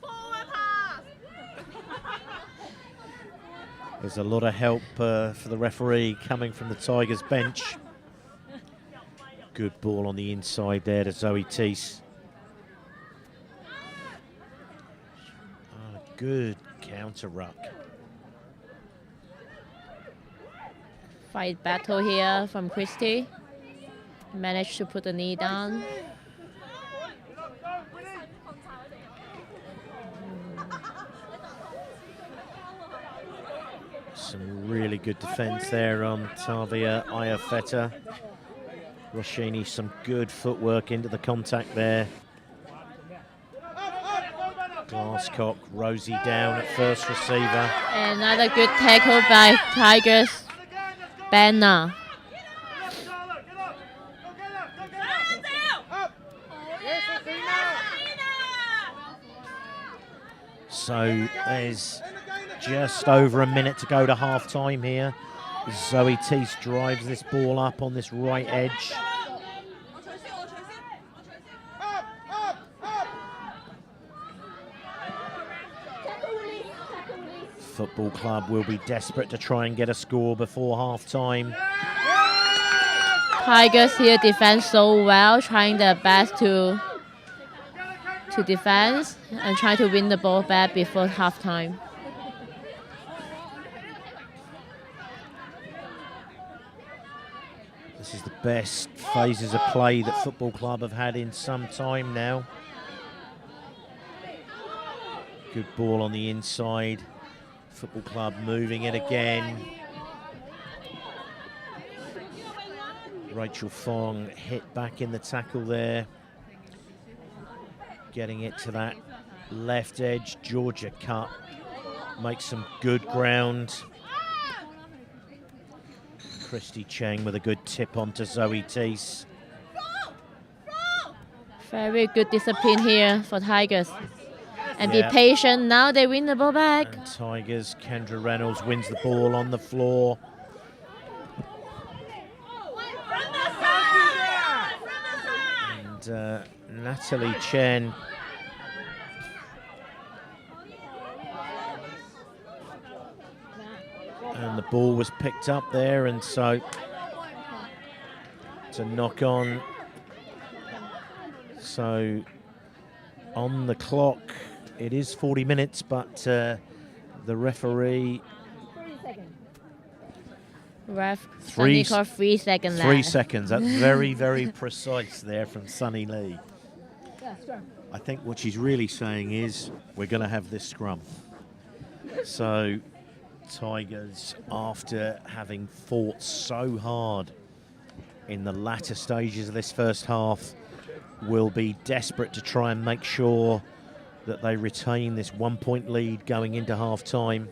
There's a lot of help for the referee coming from the Tigers bench. Good ball on the inside there to Zoe Teese. Good counter ruck. Fight battle here from Christy. Managed to put the knee down. Some really good defence there on Tavia Iafeta. Roshini, some good footwork into the contact there. Glasscock, Rosie down at first receiver. Another good tackle by Tigers. Banner. So there's just over a minute to go to half time here. Zoe Teese drives this ball up on this right edge. Football Club will be desperate to try and get a score before half-time. Tigers here defend so well, trying their best to defend and try to win the ball back before halftime. This is the best phases of play that Football Club have had in some time now. Good ball on the inside. Football Club moving it again. Rachel Fung hit back in the tackle there. Getting it to that left edge. Georgia cut. Makes some good ground. Christy Cheng with a good tip onto Zoe Teese. Very good discipline here for Tigers. And be patient, now they win the ball back. And Tigers, Kendra Reynolds wins the ball on the floor. And Natalie Chen and the ball was picked up there, and so to knock on. So on the clock it is 40 minutes, but the referee Sunny called 3 seconds left. 3 seconds. That's very, very precise there from Sunny Lee. I think what she's really saying is we're going to have this scrum. So Tigers, after having fought so hard in the latter stages of this first half, will be desperate to try and make sure that they retain this 1 point lead going into half time.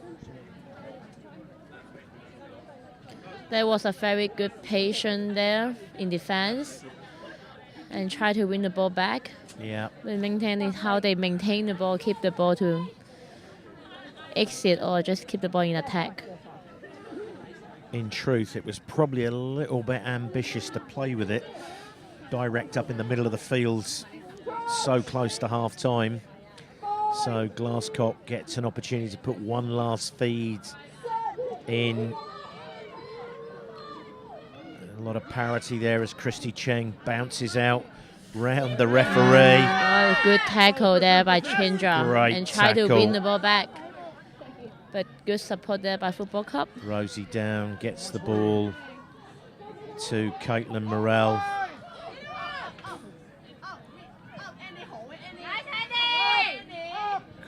There was a very good patience there in defense and try to win the ball back. Yeah. But maintaining how they maintain the ball, keep the ball to exit or just keep the ball in attack. In truth, it was probably a little bit ambitious to play with it direct up in the middle of the fields so close to half time. So Glasscock gets an opportunity to put one last feed in. A lot of parity there as Christy Cheng bounces out round the referee. Oh, good tackle there by Chandra. Great and try tackle. to win the ball back. But good support there by Football Club. Rosie Down gets the ball to Caitlin Morell.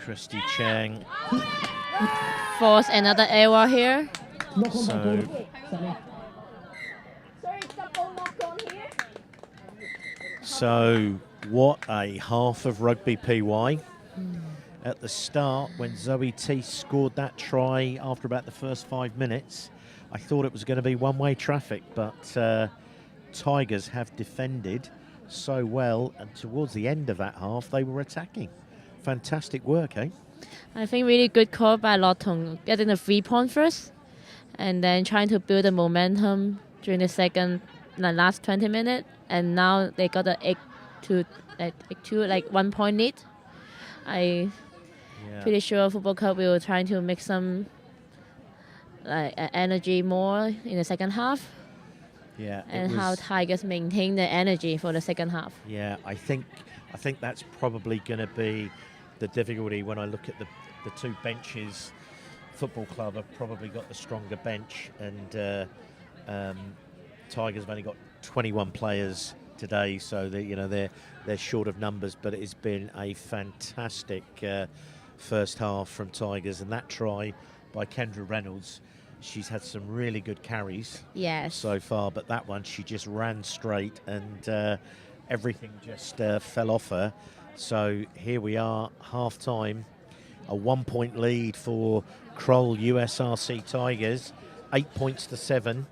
Christy Cheng. Force another error here. So So what a half of rugby PY. At the start, when Zoe Teese scored that try after about the first 5 minutes, I thought it was going to be one-way traffic, but Tigers have defended so well, and towards the end of that half, they were attacking. Fantastic work, eh? I think really good call by Lotong, getting the 3 point first, and then trying to build the momentum during the last 20 minutes, and now they got a 1 point lead. Pretty sure Football Club will try to make some energy more in the second half. Yeah, and how Tigers maintain the energy for the second half. Yeah, I think that's probably going to be the difficulty when I look at the two benches. Football Club have probably got the stronger bench, and Tigers have only got 21 players today, so they're short of numbers. But it has been a fantastic first half from Tigers, and that try by Kendra Reynolds, she's had some really good carries so far, but that one she just ran straight and everything just fell off her. So here we are, half time, a 1 point lead for Kroll USRC Tigers, 8 points to 7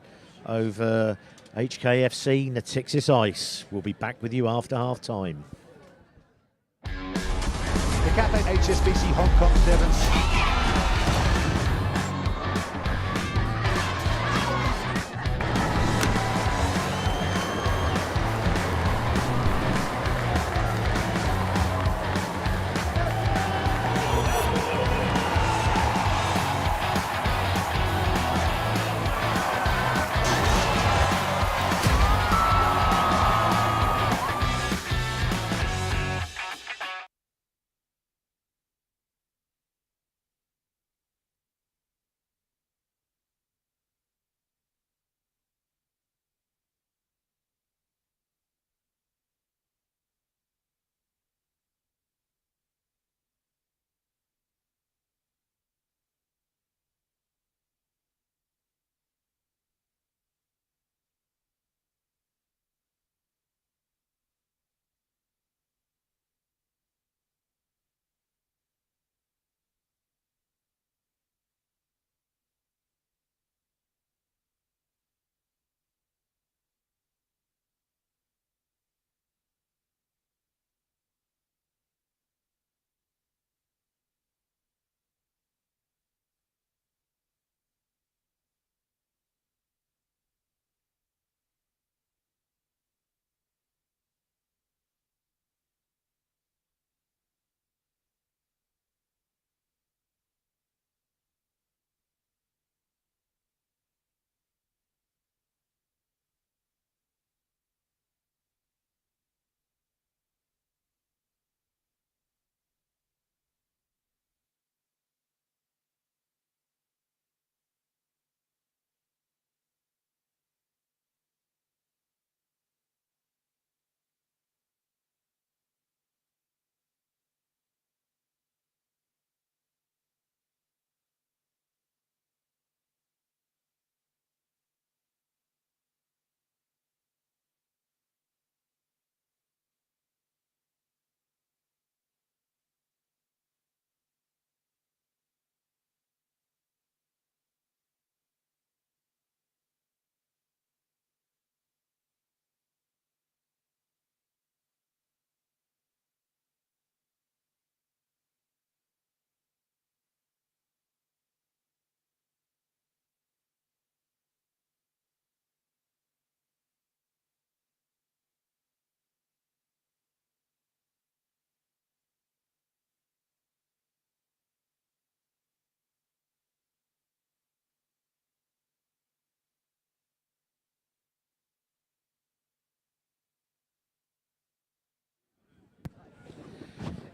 over HKFC Natixis Ice. We'll be back with you after half time. The captain HSBC Hong Kong Sevens.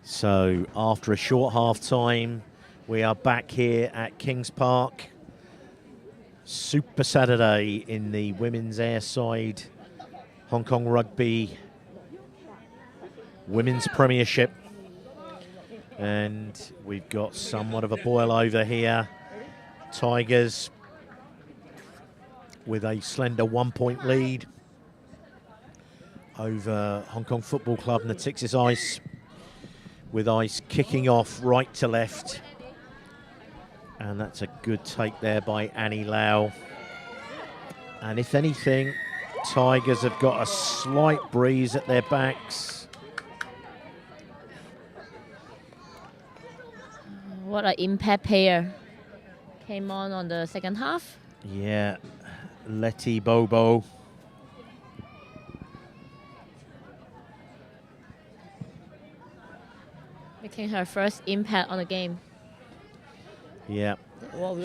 So after a short half time, we are back here at Kings Park. Super Saturday in the women's airside Hong Kong Rugby Women's Premiership. And we've got somewhat of a boil over here. Tigers with a slender 1-point lead over Hong Kong Football Club Natixis Ice, with Ice kicking off right to left. And that's a good take there by Annie Lau. And if anything, Tigers have got a slight breeze at their backs. What an impact player came on the second half. Yeah, Letty Bobo. Making her first impact on the game. Yeah. What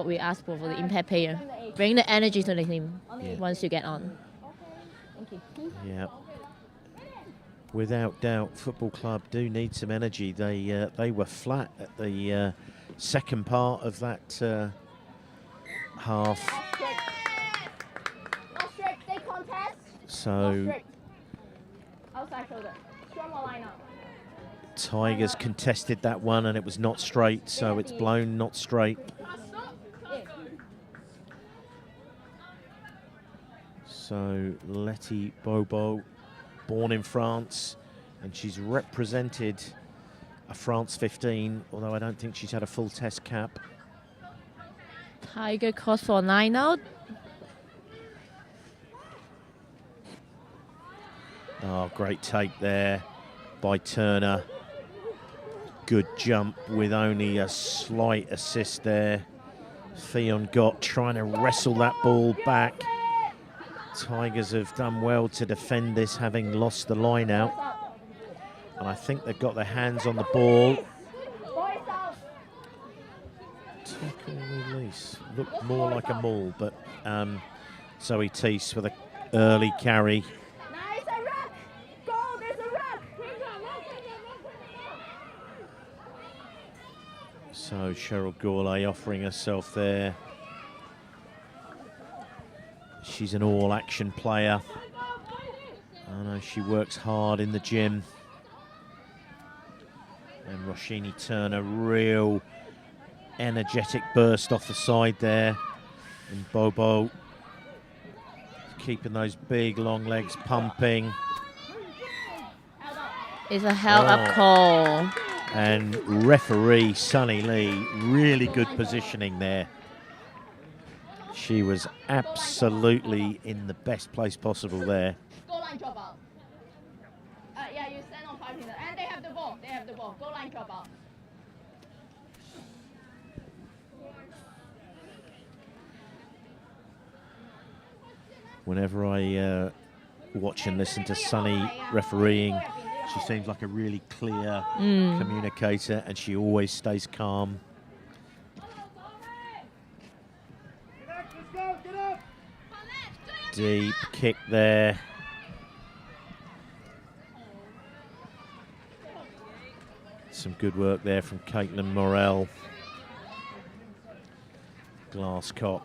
we ask for the impact player. Bring the energy to the team once you get on. Yeah. Without doubt, Football Club do need some energy. They were flat at the second part of that half. So Tigers contested that one and it was not straight, so it's blown not straight. So Letty Bobo, born in France, and she's represented a France 15, although I don't think she's had a full test cap. Tiger calls for 9 out. Oh, great take there by Turner. Good jump with only a slight assist there. Fung got trying to wrestle that ball back. Tigers have done well to defend this, having lost the line out. And I think they've got their hands on the ball. Tackle release. Looked more like a maul, but Zoe Teese with an early carry. So Cheryl Gourlay offering herself there. She's an all-action player. I know she works hard in the gym. And Roshini Turner, real energetic burst off the side there. And Bobo keeping those big long legs pumping. It's a held-up call. And referee Sunny Lee, really good positioning there. She was absolutely in the best place possible there. Goal line drop out. Yeah, you stand on 5 meters. And they have the ball. They have the ball. Goal line drop out. Whenever I watch and listen to Sunny refereeing, she seems like a really clear communicator, and she always stays calm. Deep kick there. Some good work there from Caitlin Morell. Glasscock.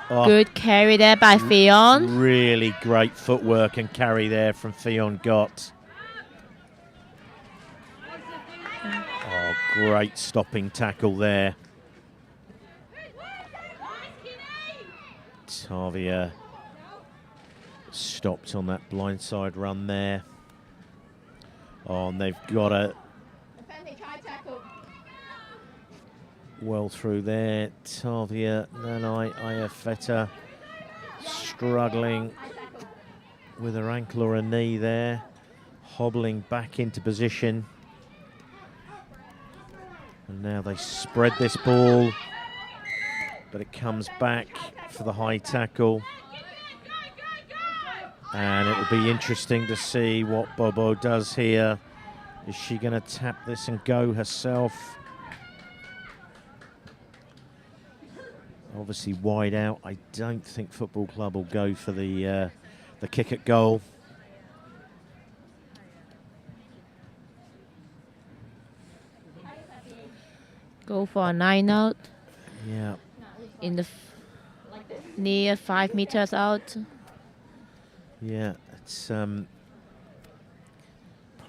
Oh, Good carry there by Fung. really great footwork and carry there from Fung Gott. Oh, great stopping tackle there. Tavia stopped on that blindside run there. Oh, and they've got a well through there. Tavia Nanai Ayafeta struggling with her ankle or a knee there, hobbling back into position. And now they spread this ball, but it comes back for the high tackle. And it will be interesting to see what Bobo does here. Is she going to tap this and go herself? Obviously wide out. I don't think Football Club will go for the kick at goal. Go for a 9 out Yeah. in the near 5 meters out. Yeah, it's probably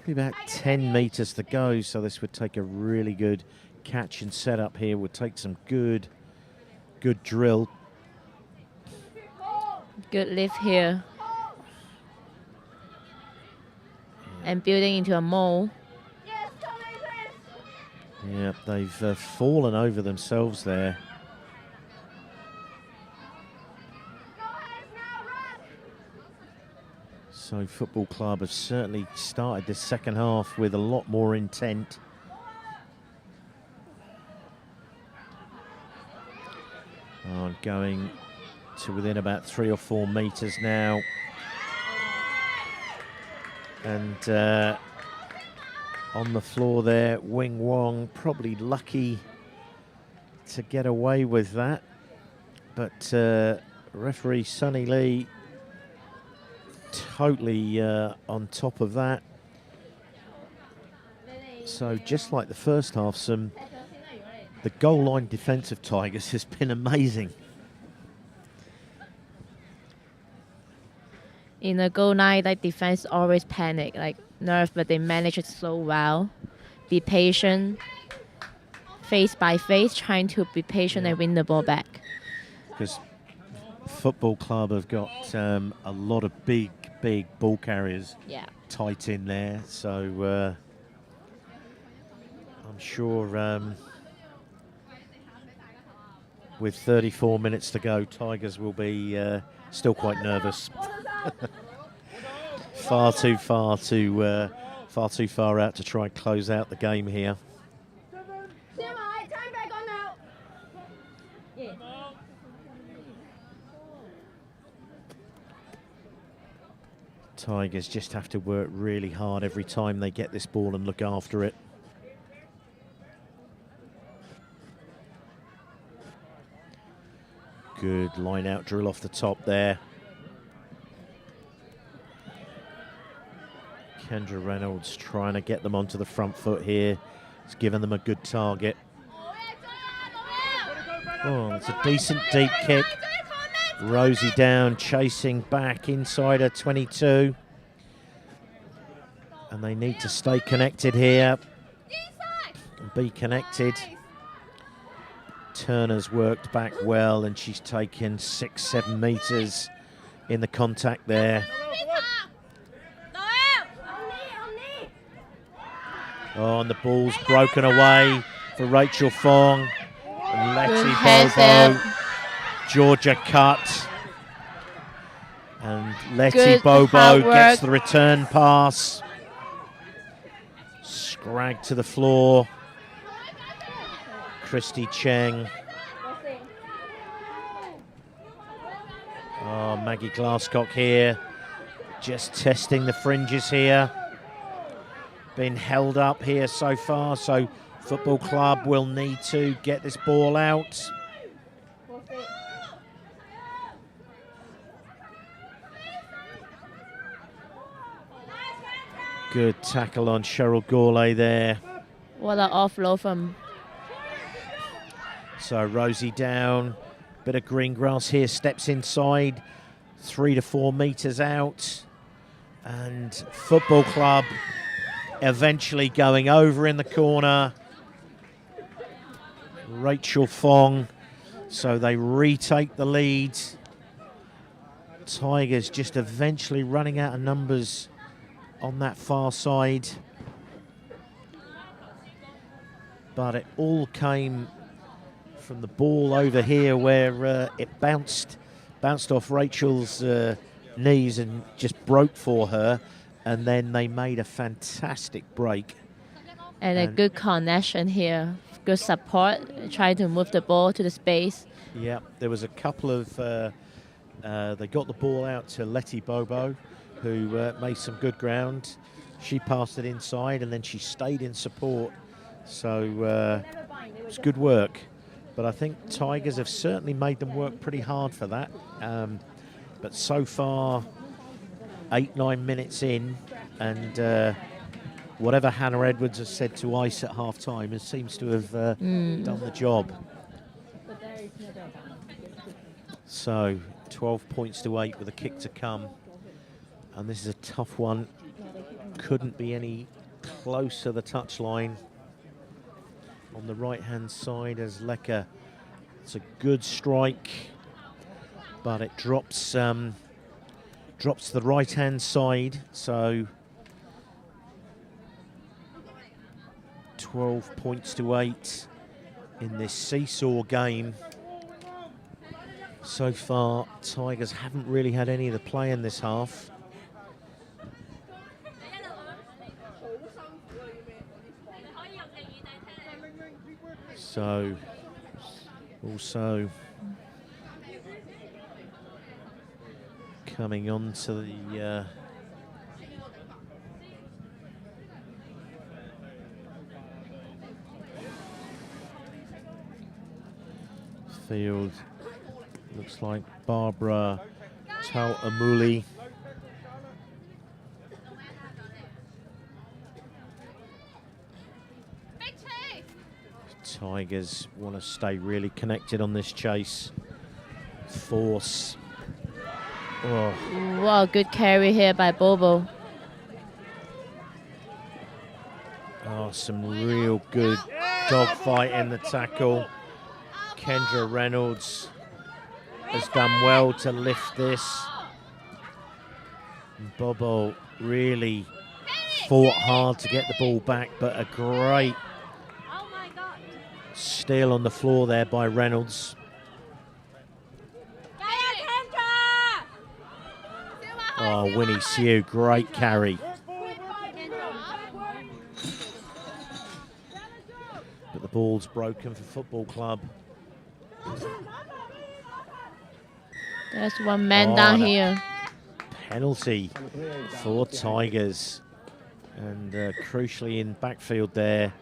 about 10 meters to go, so this would take a really good catch and setup here. Would take some good drill. Good lift here. And building into a mole. Yeah, they've fallen over themselves there. So Football Club have certainly started this second half with a lot more intent. Going to within about 3 or 4 meters now. And on the floor there, Wing Wong probably lucky to get away with that. But referee Sonny Lee totally on top of that. So just like the first half, the goal line defence of Tigers has been amazing. In a goal line, like defense always panic, like nerve, but they manage it so well. Be patient, face by face, trying to be patient and win the ball back. Because Football Club have got a lot of big ball carriers tight in there. So I'm sure with 34 minutes to go, Tigers will be still quite nervous. far too far out to try and close out the game here. Tigers just have to work really hard every time they get this ball and look after it. Good line out drill off the top there. Kendra Reynolds trying to get them onto the front foot here. It's given them a good target. Oh, it's a decent deep kick. Rosie down, chasing back inside her 22. And they need to stay connected here and be connected. Turner's worked back well, and she's taken 6-7 meters in the contact there. Oh, and the ball's broken away for Rachel Fung. And Letty Bobo, Georgia cut. And Letty Bobo gets the return pass. Scrag to the floor. Christy Cheng. Oh, Maggie Glasscock here. Just testing the fringes here. Been held up here so far, so Football Club will need to get this ball out. Good tackle on Cheryl Gourlay there. What an offload from... So Rosie down, bit of green grass here, steps inside, 3 to 4 meters out. And Football Club eventually going over in the corner. Rachel Fong, so they retake the lead. Tigers just eventually running out of numbers on that far side. But it all came from the ball over here where it bounced off Rachel's knees and just broke for her. And then they made a fantastic break. And a good connection here. Good support, trying to move the ball to the space. Yeah, there was a couple of... they got the ball out to Letty Bobo, who made some good ground. She passed it inside, and then she stayed in support. So it was good work. But I think Tigers have certainly made them work pretty hard for that. But so far... 8-9 minutes in, and whatever Hannah Edwards has said to Ice at half-time, it seems to have done the job. So 12 points to 8 with a kick to come. And this is a tough one. Couldn't be any closer, the touchline. On the right-hand side as Lecker. It's a good strike, but it drops to the right-hand side. So 12 points to 8 in this seesaw game. So far, Tigers haven't really had any of the play in this half. So, also coming on to the field. Looks like Barbara Tau-Amuli. Tigers want to stay really connected on this chase. Force. Oh. Wow, good carry here by Bobo. Oh, some real good dogfight in the tackle. Kendra Reynolds has done well to lift this. Bobo really fought hard to get the ball back, but a great steal on the floor there by Reynolds. Oh, Winnie Sue, great carry. But the ball's broken for Football Club. There's one man down here. Penalty for Tigers. And crucially in backfield there,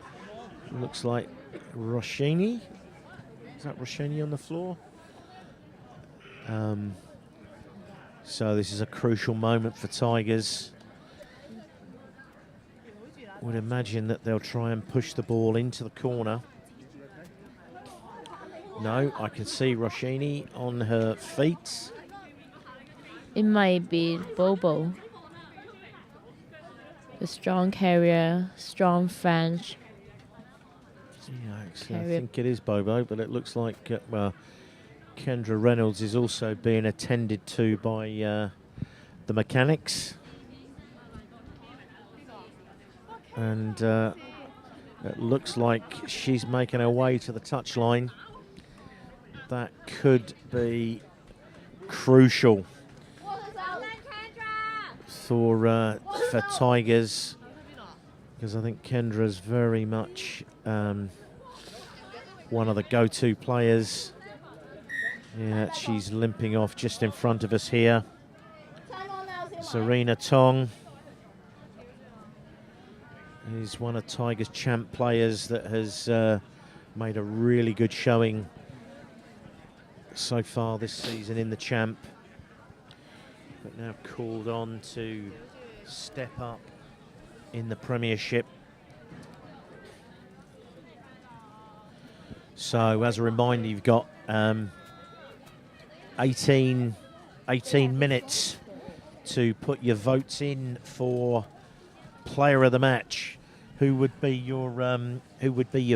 looks like Roshini. Is that Roshini on the floor? So this is a crucial moment for Tigers. Would imagine that they'll try and push the ball into the corner. No, I can see Roshini on her feet. It might be Bobo. The strong carrier, strong French. Yeah, actually, I think it is Bobo, but it looks like, well, Kendra Reynolds is also being attended to by the mechanics. And it looks like she's making her way to the touchline. That could be crucial for Tigers, because I think Kendra's very much one of the go-to players. Yeah, she's limping off just in front of us here. Serena Tong is one of Tigers' champ players that has made a really good showing so far this season in the champ, but now called on to step up in the Premiership. So as a reminder, you've got 18 minutes to put your votes in for player of the match. Who would be your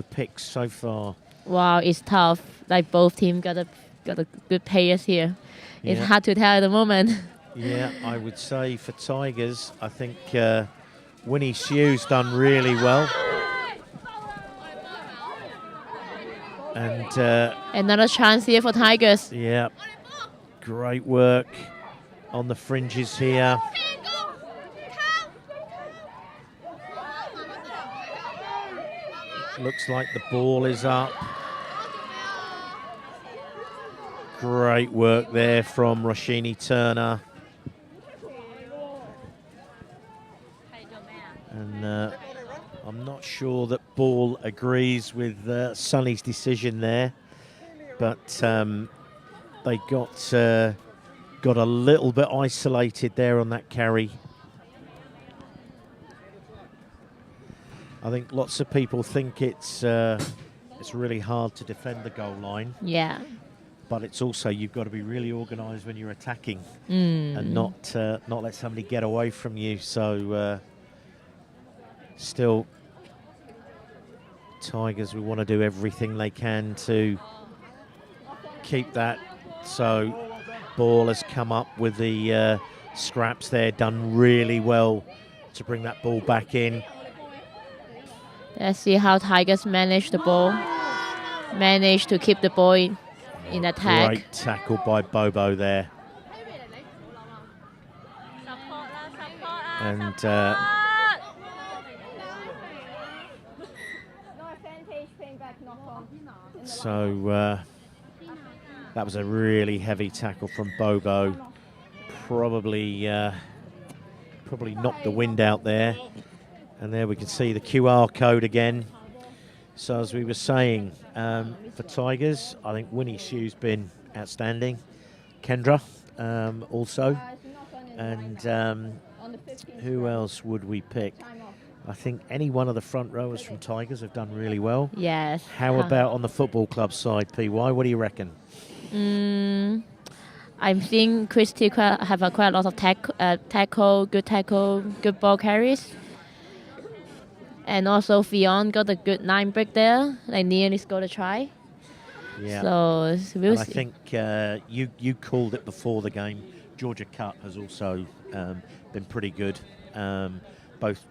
picks so far? Wow, it's tough. Like both teams got a good players here. It's hard to tell at the moment. Yeah, I would say for Tigers, I think Winnie Sue's done really well. And another chance here for Tigers. Yeah, great work on the fringes here. Looks like the ball is up. Great work there from Roshini Turner. And I'm not sure that Ball agrees with Sonny's decision there, but they got a little bit isolated there on that carry. I think lots of people think it's really hard to defend the goal line. Yeah. But it's also, you've got to be really organised when you're attacking and not let somebody get away from you. So still, Tigers will want to do everything they can to keep that. So ball has come up with the scraps there, done really well to bring that ball back in. Let's see how Tigers manage the ball. Manage to keep the ball in attack. Great tackle by Bobo there. And so that was a really heavy tackle from Bobo. Probably knocked the wind out there. And there we can see the QR code again. So as we were saying, for Tigers, I think Winnie Shu's been outstanding. Kendra also. And who else would we pick? I think any one of the front rowers from Tigers have done really well. Yes. How about on the football club side, PY? What do you reckon? I think Christy have quite a lot of tackle, good ball carries. And also Fionn got a good 9 break there. They nearly scored a try. Yeah. So we'll I see. think you called it before the game. Georgia Cup has also been pretty good, both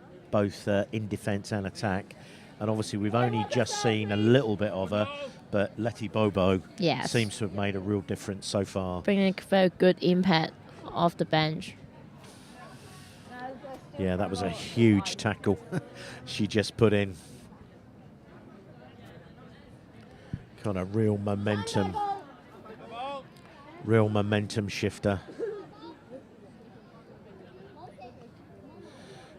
in defence and attack. And obviously we've only just seen a little bit of her, but Letty Bobo seems to have made a real difference so far. Bringing a very good impact off the bench. Yeah, that was a huge tackle she just put in. Kind of real momentum shifter.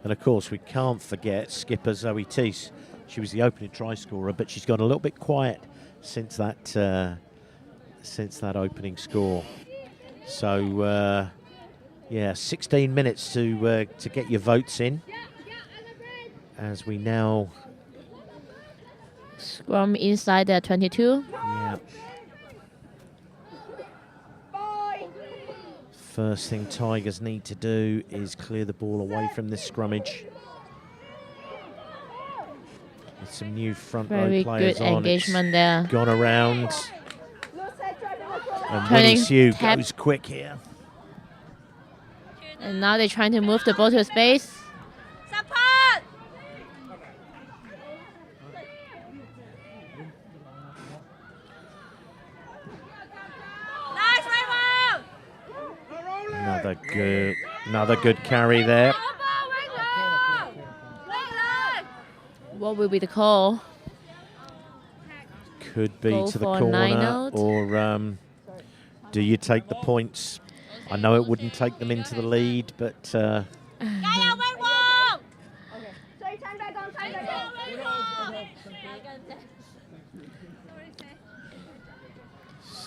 And of course, we can't forget skipper Zoe Teese. She was the opening try scorer, but she's gone a little bit quiet since that opening score. So. Yeah, 16 minutes to get your votes in. As we now scrum inside the 22. Yeah. First thing Tigers need to do is clear the ball away from this scrummage. With some new front row players good on. Engagement there. Gone around. And Winnie Shu goes quick here. And now they're trying to move the ball to space. Support! Nice, Rainbow! Another good carry there. What will be the call? Could be to the corner, or do you take the points? I know it wouldn't take them into the lead, but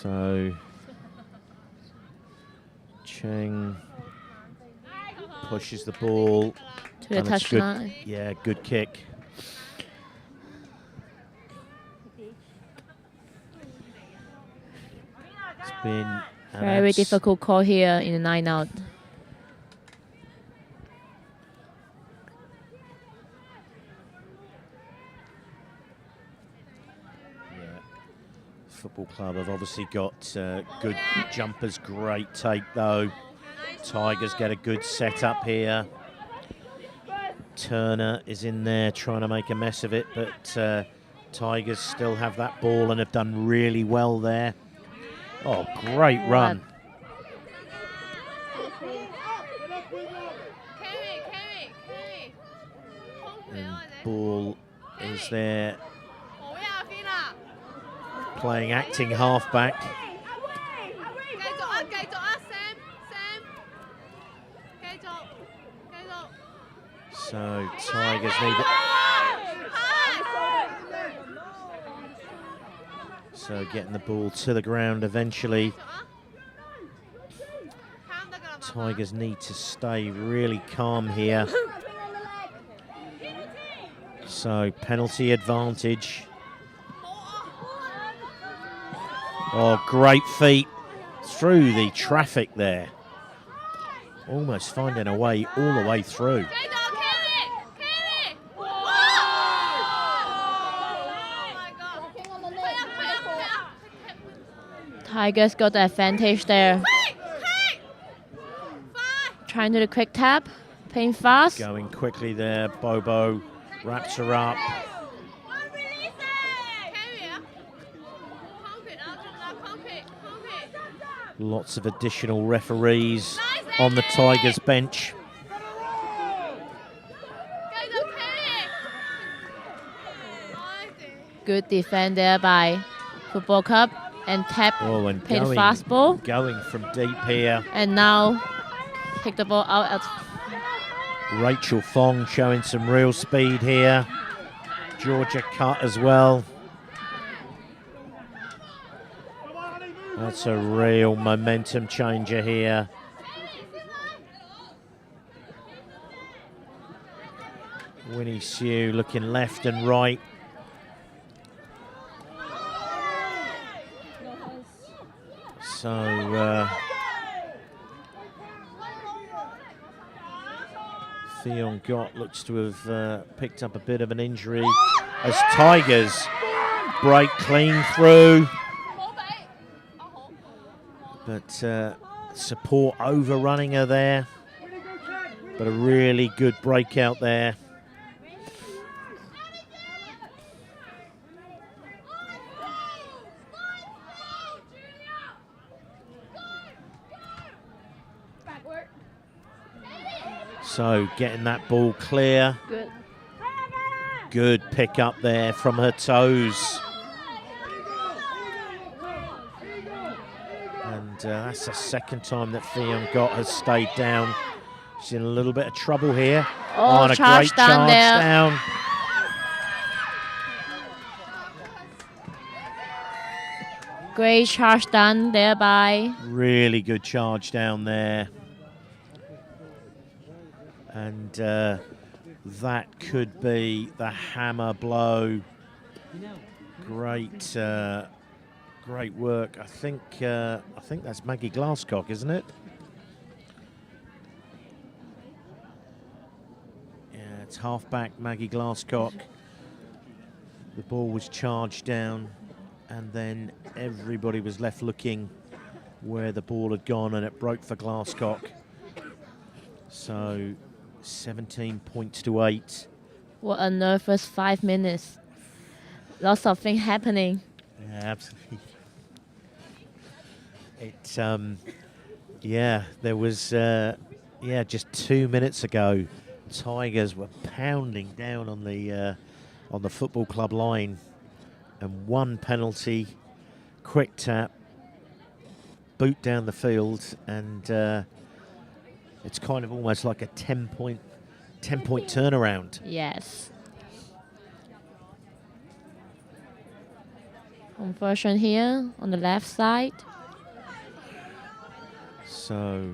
So Cheng pushes the ball to the touchline. Yeah, good kick. It's been very difficult call here in the 9 out. Football club have obviously got good jumpers, great take though. Tigers get a good setup here. Turner is in there trying to make a mess of it, but Tigers still have that ball and have done really well there. Oh, great run. And ball is there. Playing acting halfback. So Tigers need it. So getting the ball to the ground eventually. Tigers need to stay really calm here. So penalty advantage. Oh, great feet through the traffic there. Almost finding a way all the way through. Tigers got the advantage there. Trying to do the quick tap, playing fast. Going quickly there, Bobo wraps her up. Lots of additional referees on the Tigers bench. Good defend there by Football Club and tap, Oh, and play the fast ball. Going from deep here. And now take the ball out at Rachel Fung showing some real speed here. Georgia cut as well. That's a real momentum changer here. Winnie Sue looking left and right. So Theon Gott looks to have picked up a bit of an injury as Tigers break clean through. But support overrunning her there. But a really good breakout there. So getting that ball clear. good. Good pick up there from her toes. And that's the second time that Theon Gott has stayed down. She's in a little bit of trouble here. Oh, and a charge great down charge there. down. Great charge done there by Really good charge down there. And that could be the hammer blow. Great, great work. I think that's Maggie Glasscock, isn't it? Yeah, it's halfback Maggie Glasscock. The ball was charged down, and then everybody was left looking where the ball had gone, and it broke for Glasscock. So 17 points to 8. what a nervous 5 minutes. Lots of things happening. Yeah, absolutely. It, yeah, there was, just 2 minutes ago, Tigers were pounding down on the football club line, and one penalty, quick tap, boot down the field, and it's kind of almost like a 10-point turnaround. Yes. Conversion here on the left side. So,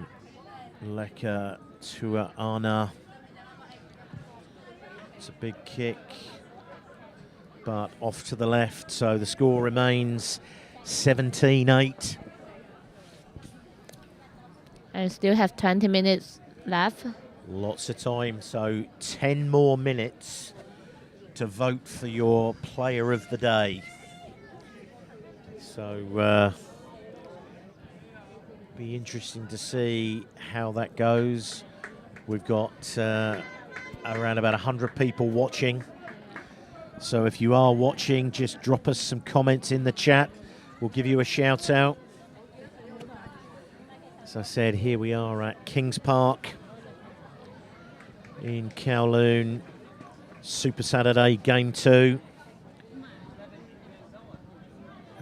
Leka to Anna. It's a big kick, but off to the left. So the score remains 17-8. And still have 20 minutes left. Lots of time, so 10 more minutes to vote for your player of the day. So, be interesting to see how that goes. We've got around about 100 people watching. So if you are watching, just drop us some comments in the chat. We'll give you a shout out. As I said, here we are at Kings Park in Kowloon. Super Saturday Game 2.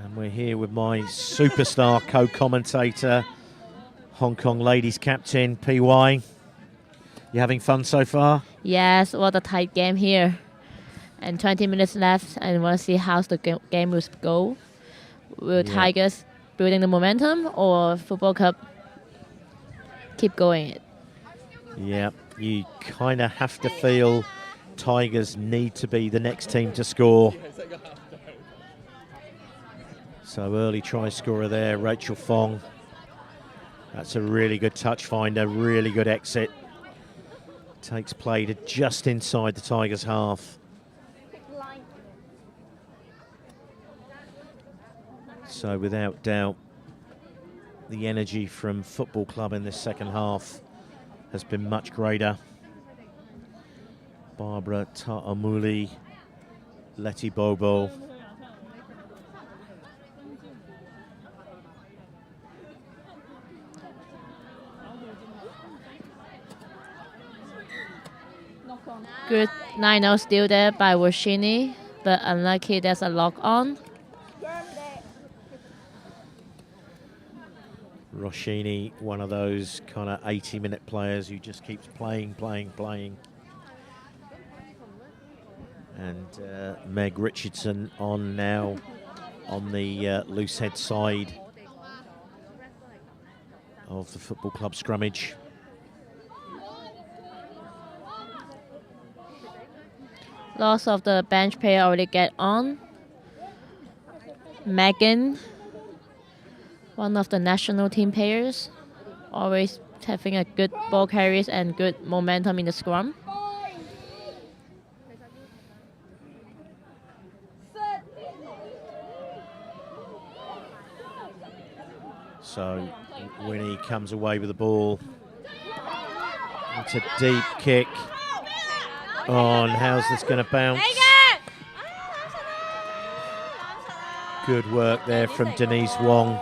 And we're here with my superstar co-commentator, Hong Kong ladies captain, PY. You having fun so far? Yes, what a tight game here. And 20 minutes left, and want to see how the game will go. Will Tigers building the momentum, or Football Club keep going it? Yeah, you kind of have to feel Tigers need to be the next team to score. So early try scorer there, Rachel Fung. That's a really good touch finder, really good exit. Takes play to just inside the Tigers' half. So without doubt, the energy from Football Club in this second half has been much greater. Barbara Ta'amuli, Letty Bobo. Good 9-0 still there by Roshini, but unlucky there's a lock on. Roshini, one of those kind of 80-minute players who just keeps playing. And Meg Richardson on now on the loose head side of the Football Club scrummage. Lots of the bench player already get on. Megan, one of the national team players, always having a good ball carries and good momentum in the scrum. So Winnie comes away with the ball. It's a deep kick. On, how's this going to bounce? Good work there from Denise Wong.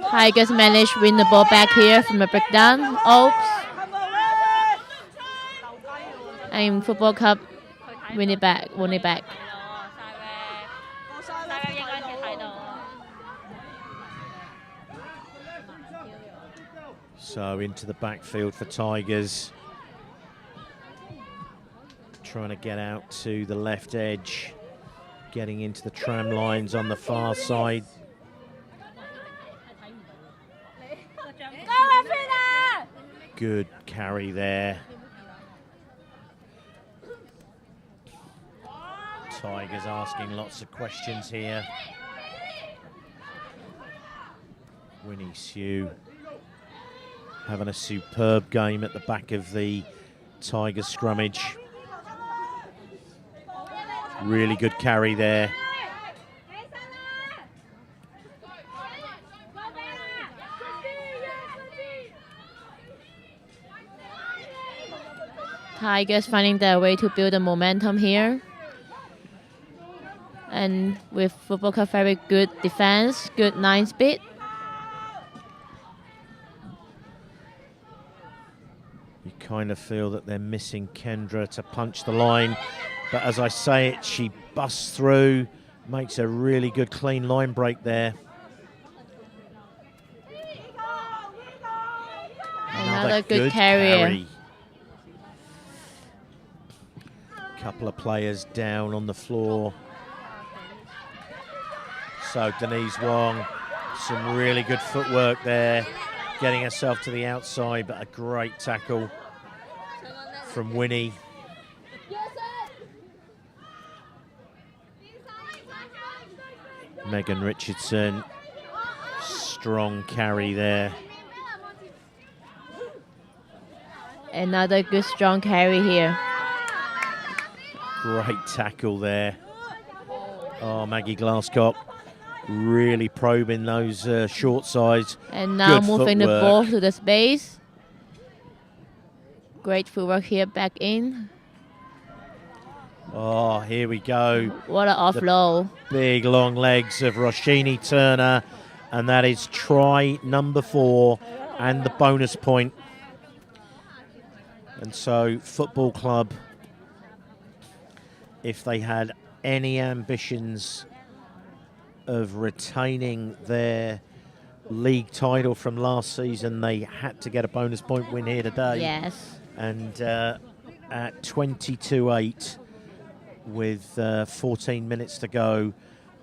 Tigers managed to win the ball back here from a breakdown. Oops. And Football Cup win it back. So into the backfield for Tigers. Trying to get out to the left edge. Getting into the tram lines on the far side. Good carry there. Tigers asking lots of questions here. Winnie Sue having a superb game at the back of the Tigers scrummage. Really good carry there. Tigers finding their way to build the momentum here. And with Football Club very good defense, good 9 speed. You kind of feel that they're missing Kendra to punch the line. But as I say it, she busts through, makes a really good clean line break there. Another good carry. Couple of players down on the floor. So Denise Wong, some really good footwork there, getting herself to the outside, but a great tackle from Winnie. Megan Richardson, strong carry there. Another good strong carry here. Great tackle there. Oh, Maggie Glasscock really probing those short sides. And now good moving the footwork. ball to the space. Great footwork here back in. Oh, here we go. What an offload. Big long legs of Roshini Turner. And that is try number 4 and the bonus point. And so Football Club, if they had any ambitions of retaining their league title from last season, they had to get a bonus point win here today. Yes. And at 22-8, with 14 minutes to go,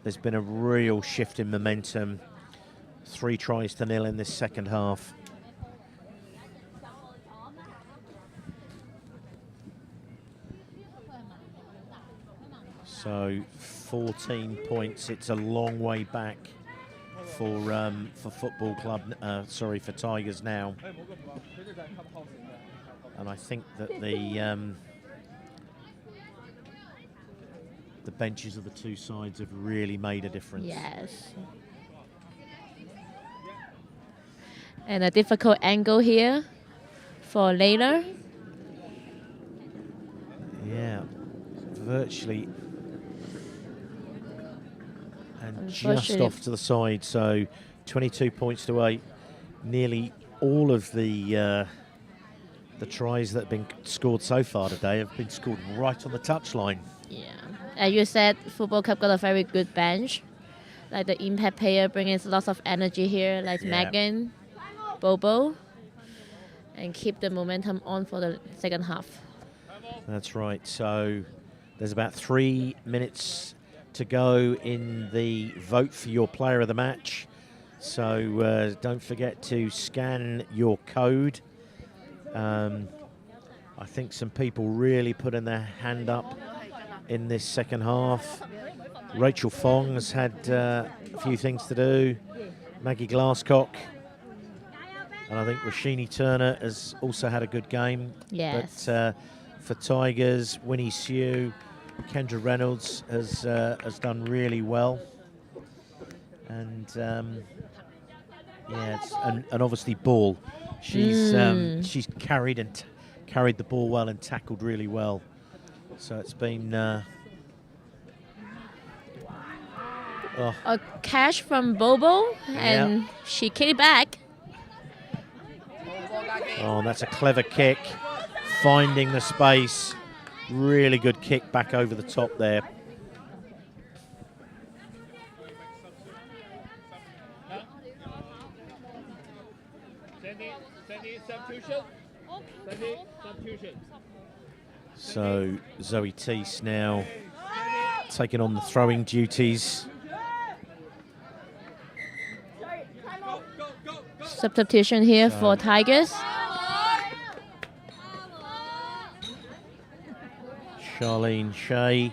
there's been a real shift in momentum. 3 tries to 0 in this second half. So 14 points. It's a long way back for football club. Sorry, for Tigers now. And I think that the benches of the two sides have really made a difference. Yes. And a difficult angle here for Layla. Yeah, virtually. And just Unfortunately. off to the side, so 22 points to 8. Nearly all of the tries that have been scored so far today have been scored right on the touchline. Yeah. As you said, Football Club got a very good bench. Like the impact player bringing lots of energy here, like Yeah. Megan, Bobo, and keep the momentum on for the second half. That's right. So there's about 3 minutes to go in the vote for your player of the match. So don't forget to scan your code. I think some people really putting their hand up in this second half. Rachel Fung has had a few things to do. Maggie Glasscock. And I think Rashini Turner has also had a good game. Yes. But for Tigers, Winnie Sue, Kendra Reynolds has done really well. And yeah, and obviously Ball. She's carried the ball well and tackled really well. So it's been A catch from Bobo, and she kicked it back. oh, that's a clever kick, finding the space. Really good kick back over the top there. So Zoe Teese now taking on the throwing duties. Substitution here for Tigers. Charlene Shea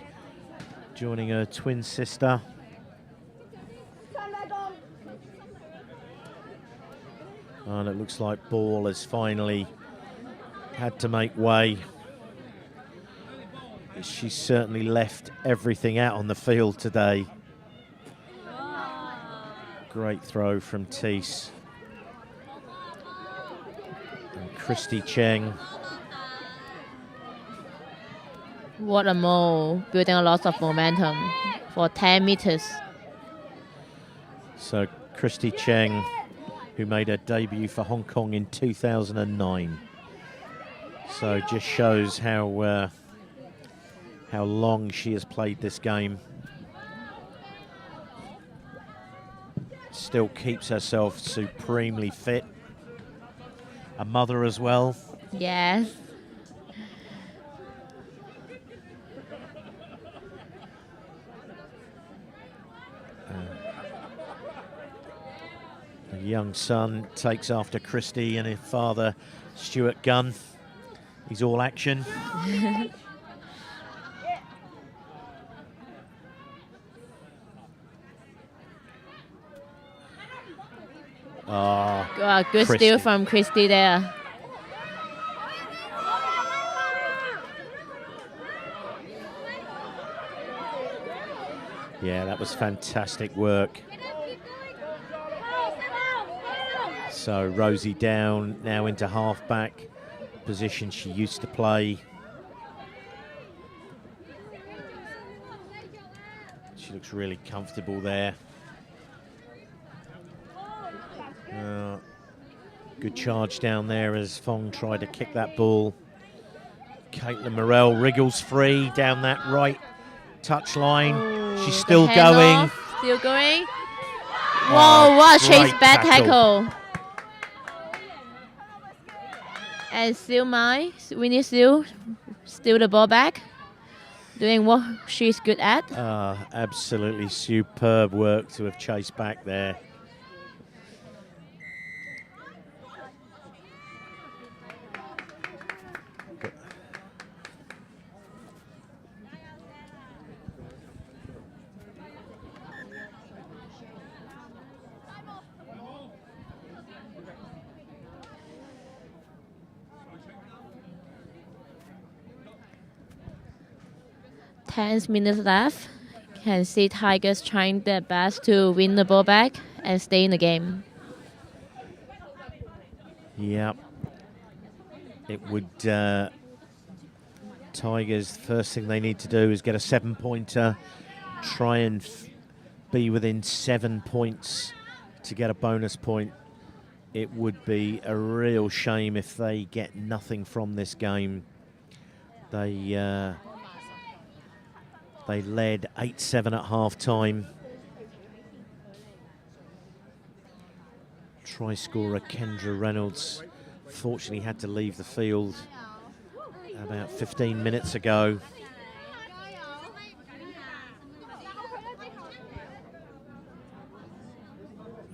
joining her twin sister. And it looks like Ball has finally had to make way. She's certainly left everything out on the field today. Great throw from Teese. And Christy Cheng. What a move, building a lot of momentum for 10 meters. So Christy Cheng, who made her debut for Hong Kong in 2009. So just shows how long she has played this game. Still keeps herself supremely fit. A mother as well. Yes. A young son takes after Christy and her father, Stuart Gunn. He's all action. Good Christy. steal from Christy there. Yeah, that was fantastic work. So Rosie down now into half-back position she used to play. She looks really comfortable there. Good charge down there as Fung tried to kick that ball. Caitlin Morell wriggles free down that right touchline. She's still going. Still going. Whoa, what a chase great back tackle. tackle. And still Winnie Sue, steal the ball back. Doing what she's good at. Absolutely superb work to have chased back there. 10 minutes left. Can see Tigers trying their best to win the ball back and stay in the game. Yep. It would, Tigers, first thing they need to do is get a 7-pointer, try and be within 7 points to get a bonus point. It would be a real shame if they get nothing from this game. They led 8-7 at half-time. Try scorer Kendra Reynolds fortunately had to leave the field about 15 minutes ago.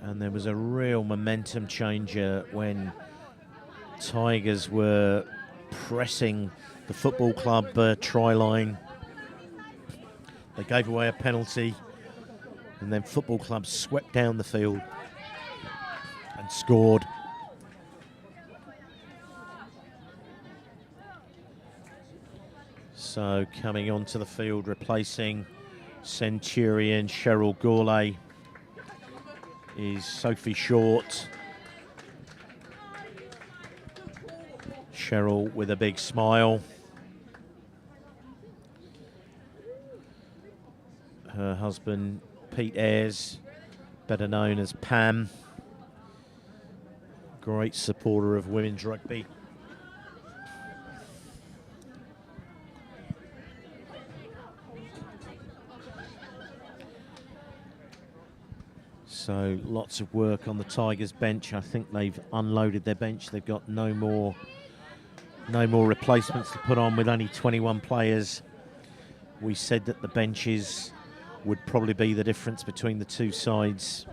And there was a real momentum changer when Tigers were pressing the football club try line. They gave away a penalty, and then football club swept down the field and scored. So coming onto the field, replacing Centurion Cheryl Gourlay is Sophie Short. Cheryl with a big smile. Her husband, Pete Ayres, better known as Pam, great supporter of women's rugby. So lots of work on the Tigers bench. I think they've unloaded their bench. They've got no more replacements to put on with only 21 players. We said that the benches would probably be the difference between the two sides.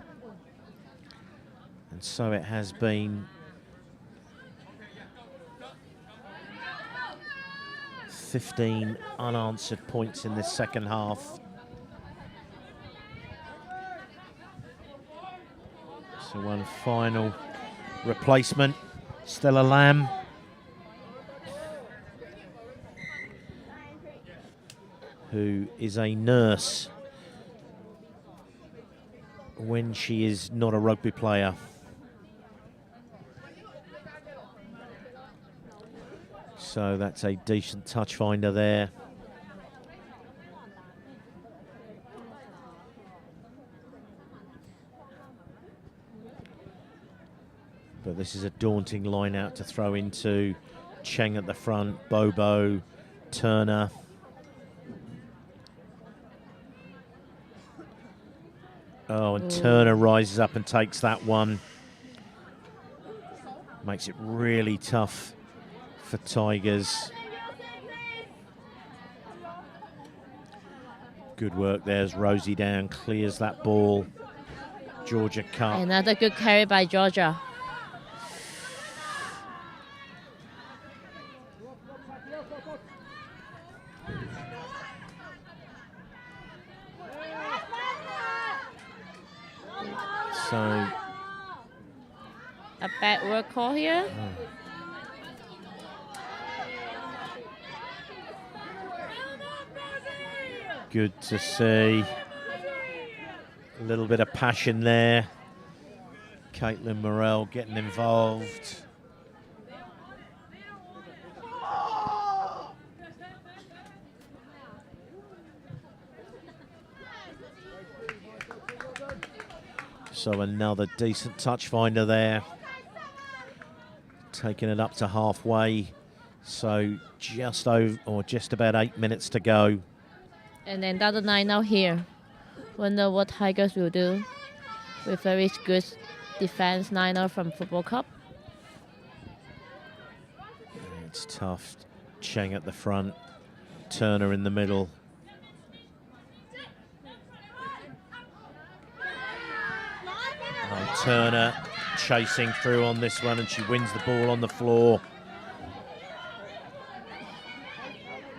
And so it has been. 15 unanswered points in this second half. So one final replacement, Stella Lamb. Who is a nurse when she is not a rugby player. So that's a decent touch finder there. But this is a daunting line out to throw into. Cheng at the front, Bobo, Turner. Oh, and Turner rises up and takes that one. Makes it really tough for Tigers. Good work there as Rosie Down clears that ball. Georgia Cup. Another good carry by Georgia. So a bad work call here. Good to see. A little bit of passion there. Caitlin Morrell getting involved. So another decent touch finder there. Taking it up to halfway. So just over, or just about 8 minutes to go. And then another 9 out here. Wonder what Tigers will do with very good defense 9 out from Football Cup. It's tough. Cheng at the front. Turner in the middle. Turner chasing through on this one, and she wins the ball on the floor.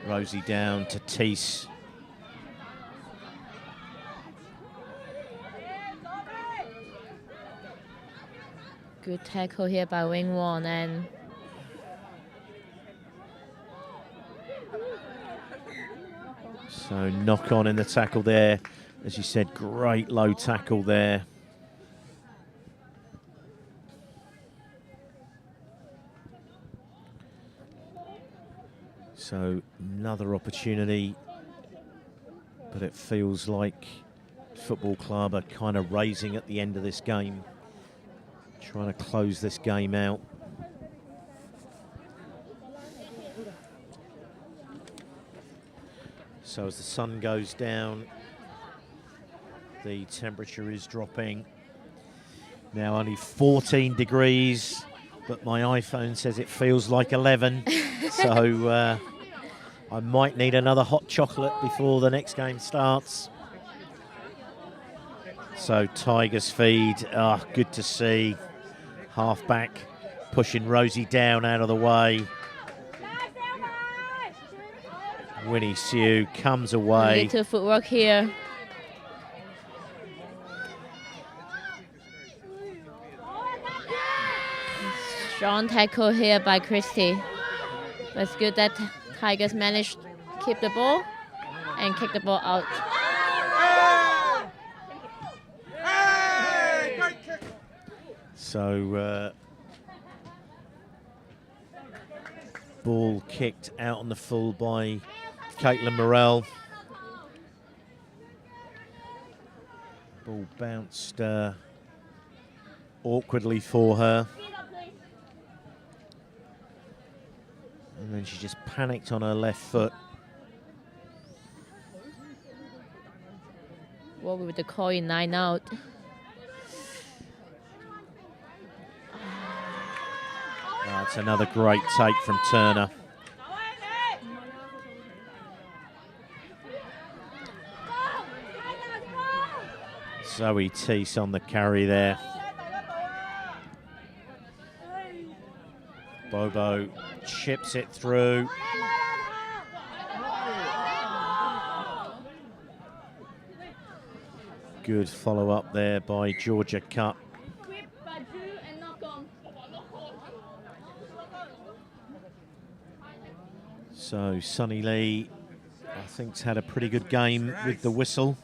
Rosie Down to Teese. Good tackle here by Wing Won, and So knock on in the tackle there. As you said, great low tackle there. So another opportunity, but it feels like Football Club are kind of raising at the end of this game, trying to close this game out. So as the sun goes down, the temperature is dropping. Now only 14 degrees, but my iPhone says it feels like 11. So I might need another hot chocolate before the next game starts. So Tigers feed, good to see. Halfback pushing Rosie down out of the way. Winnie Sue comes away. Little footwork here. Strong tackle here by Christie. But it's good that Tigers managed to keep the ball and kick the ball out. So ball kicked out on the full by Caitlin Morrell. Ball bounced awkwardly for her. And then she just panicked on her left foot. What with the call in 9 out? That's another great take from Turner. Zoe Teese on the carry there. Bobo chips it through. Good follow up there by Georgia Cup. So Sunny Lee, I think, has had a pretty good game with the whistle.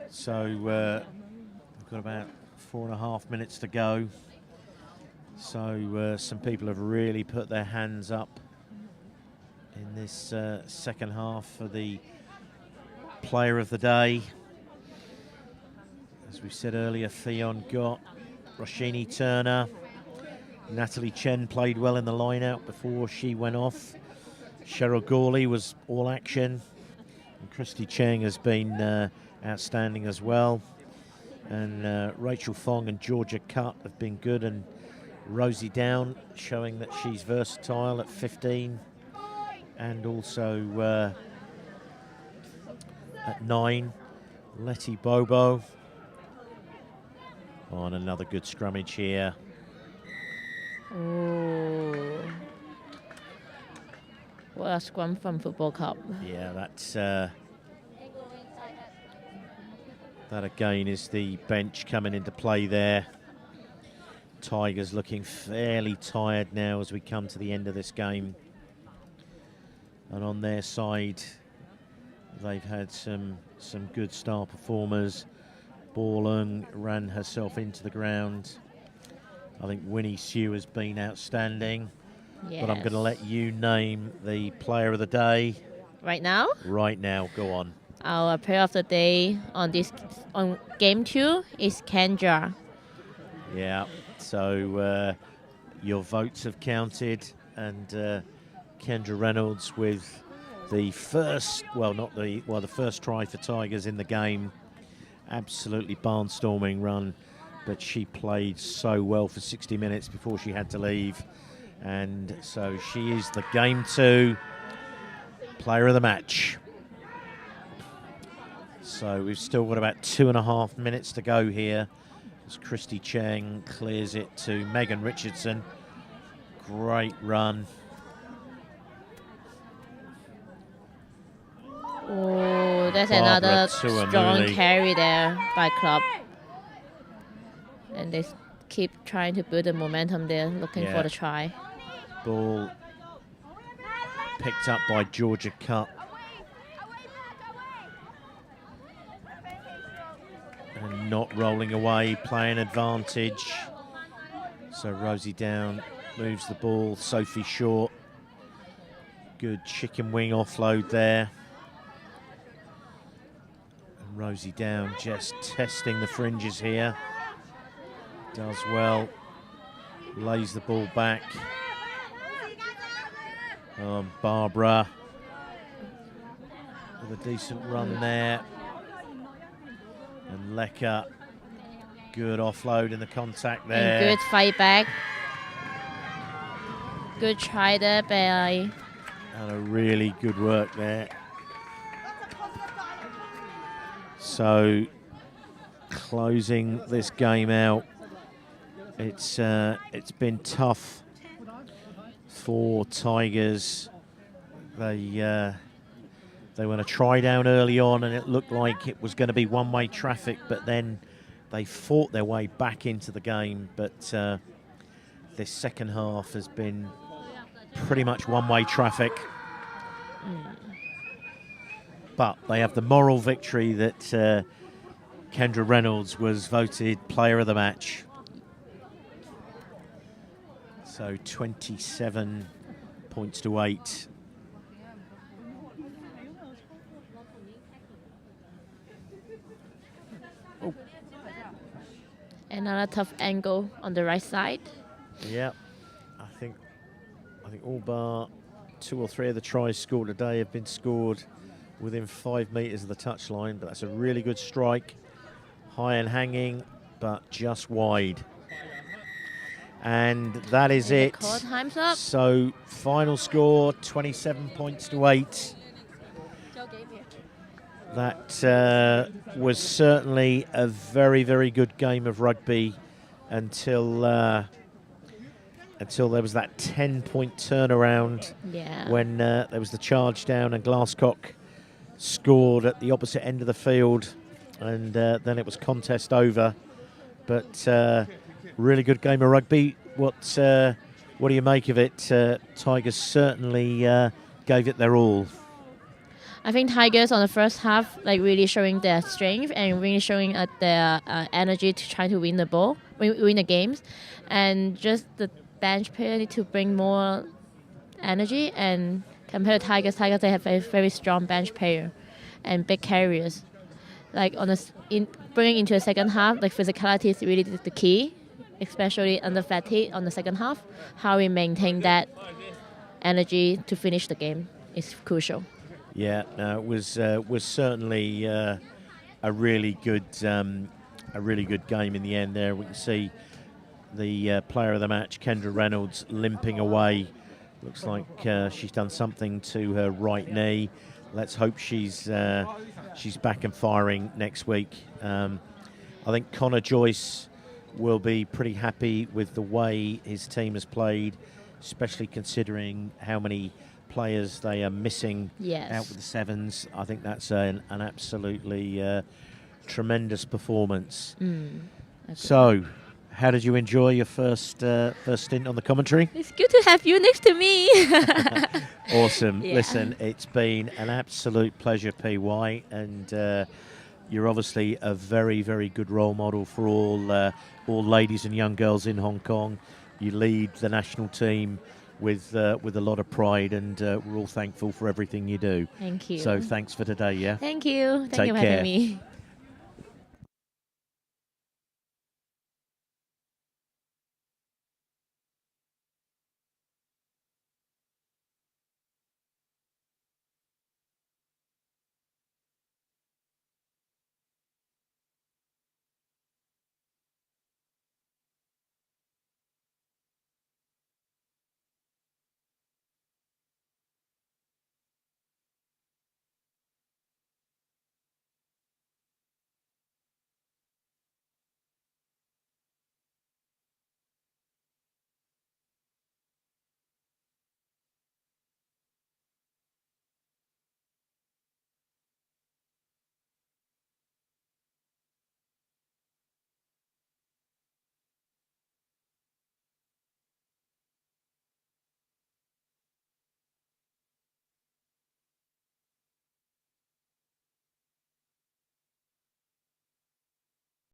So we've got about 4.5 minutes to go. So some people have really put their hands up in this second half for the player of the day. As we said earlier, Theon Gott, Roshini Turner, Natalie Chen played well in the line-out before she went off. Cheryl Gawley was all action. And Christy Cheng has been outstanding as well. And Rachel Fung and Georgia Cutt have been good. And Rosie Down showing that she's versatile at 15. And also at 9, Letty Bobo. On another good scrummage here. Oh, what a scrum from Football Club. Yeah, that's that again is the bench coming into play there. Tigers looking fairly tired now as we come to the end of this game. And on their side, they've had some good star performers. Borlung ran herself into the ground. I think Winnie Sue has been outstanding. Yes. But I'm going to let you name the player of the day. Right now? Right now, go on. Our player of the day on game 2 is Kendra. Yeah, so your votes have counted, and Kendra Reynolds with the first, the first try for Tigers in the game. Absolutely barnstorming run, but she played so well for 60 minutes before she had to leave. And so she is the game 2 player of the match. So we've still got about 2.5 minutes to go here as Christy Cheng clears it to Megan Richardson. Great run. Oh, that's Barbara another strong Tuamuli. carry there by Club. And they keep trying to build the momentum there, looking for the try. Ball picked up by Georgia Cup. and not rolling away, playing advantage. So Rosie down moves the ball, Sophie short. Good chicken wing offload there. And Rosie down just testing the fringes here. Does well, lays the ball back. Barbara with a decent run there. And Lecker, good offload in the contact there. And good fight back. Good try there by... And a really good work there. So, closing this game out, it's been tough for Tigers. They went a try down early on, and it looked like it was going to be one-way traffic, but then they fought their way back into the game. But this second half has been pretty much one-way traffic. But they have the moral victory that Kendra Reynolds was voted player of the match. So 27 points to 8. Oh. Another tough angle on the right side. Yeah, I think all bar 2 or 3 of the tries scored today have been scored within 5 metres of the touchline, but that's a really good strike. High and hanging, but just wide. And that is it. Time's up. So final score, 27 points to 8. That was certainly a very, very good game of rugby until there was that 10-point turnaround when there was the charge down and Glasscock scored at the opposite end of the field, and then it was contest over. But really good game of rugby. What do you make of it? Tigers certainly gave it their all. I think Tigers on the first half really showing their strength and really showing their energy to try to win the ball, win the games, and just the bench player need to bring more energy. And compared to Tigers they have a very strong bench player and big carriers. Bringing into the second half, physicality is really the key, especially under fatigue on the second half. How we maintain that energy to finish the game is crucial. Yeah, no, it was certainly a really good game in the end. There, we can see the player of the match, Kendra Reynolds, limping away. Looks like she's done something to her right knee. Let's hope she's back and firing next week. I think Connor Joyce will be pretty happy with the way his team has played, especially considering how many players they are missing out with the Sevens. I think that's an absolutely tremendous performance. So, how did you enjoy your first stint on the commentary? It's good to have you next to me. Awesome. Yeah. Listen, it's been an absolute pleasure, PY, and you're obviously a very, very good role model for all ladies and young girls in Hong Kong. You lead the national team with a lot of pride, and we're all thankful for everything you do. Thank you. So thanks for today, yeah? Thank you. Take Thank you for care. having me.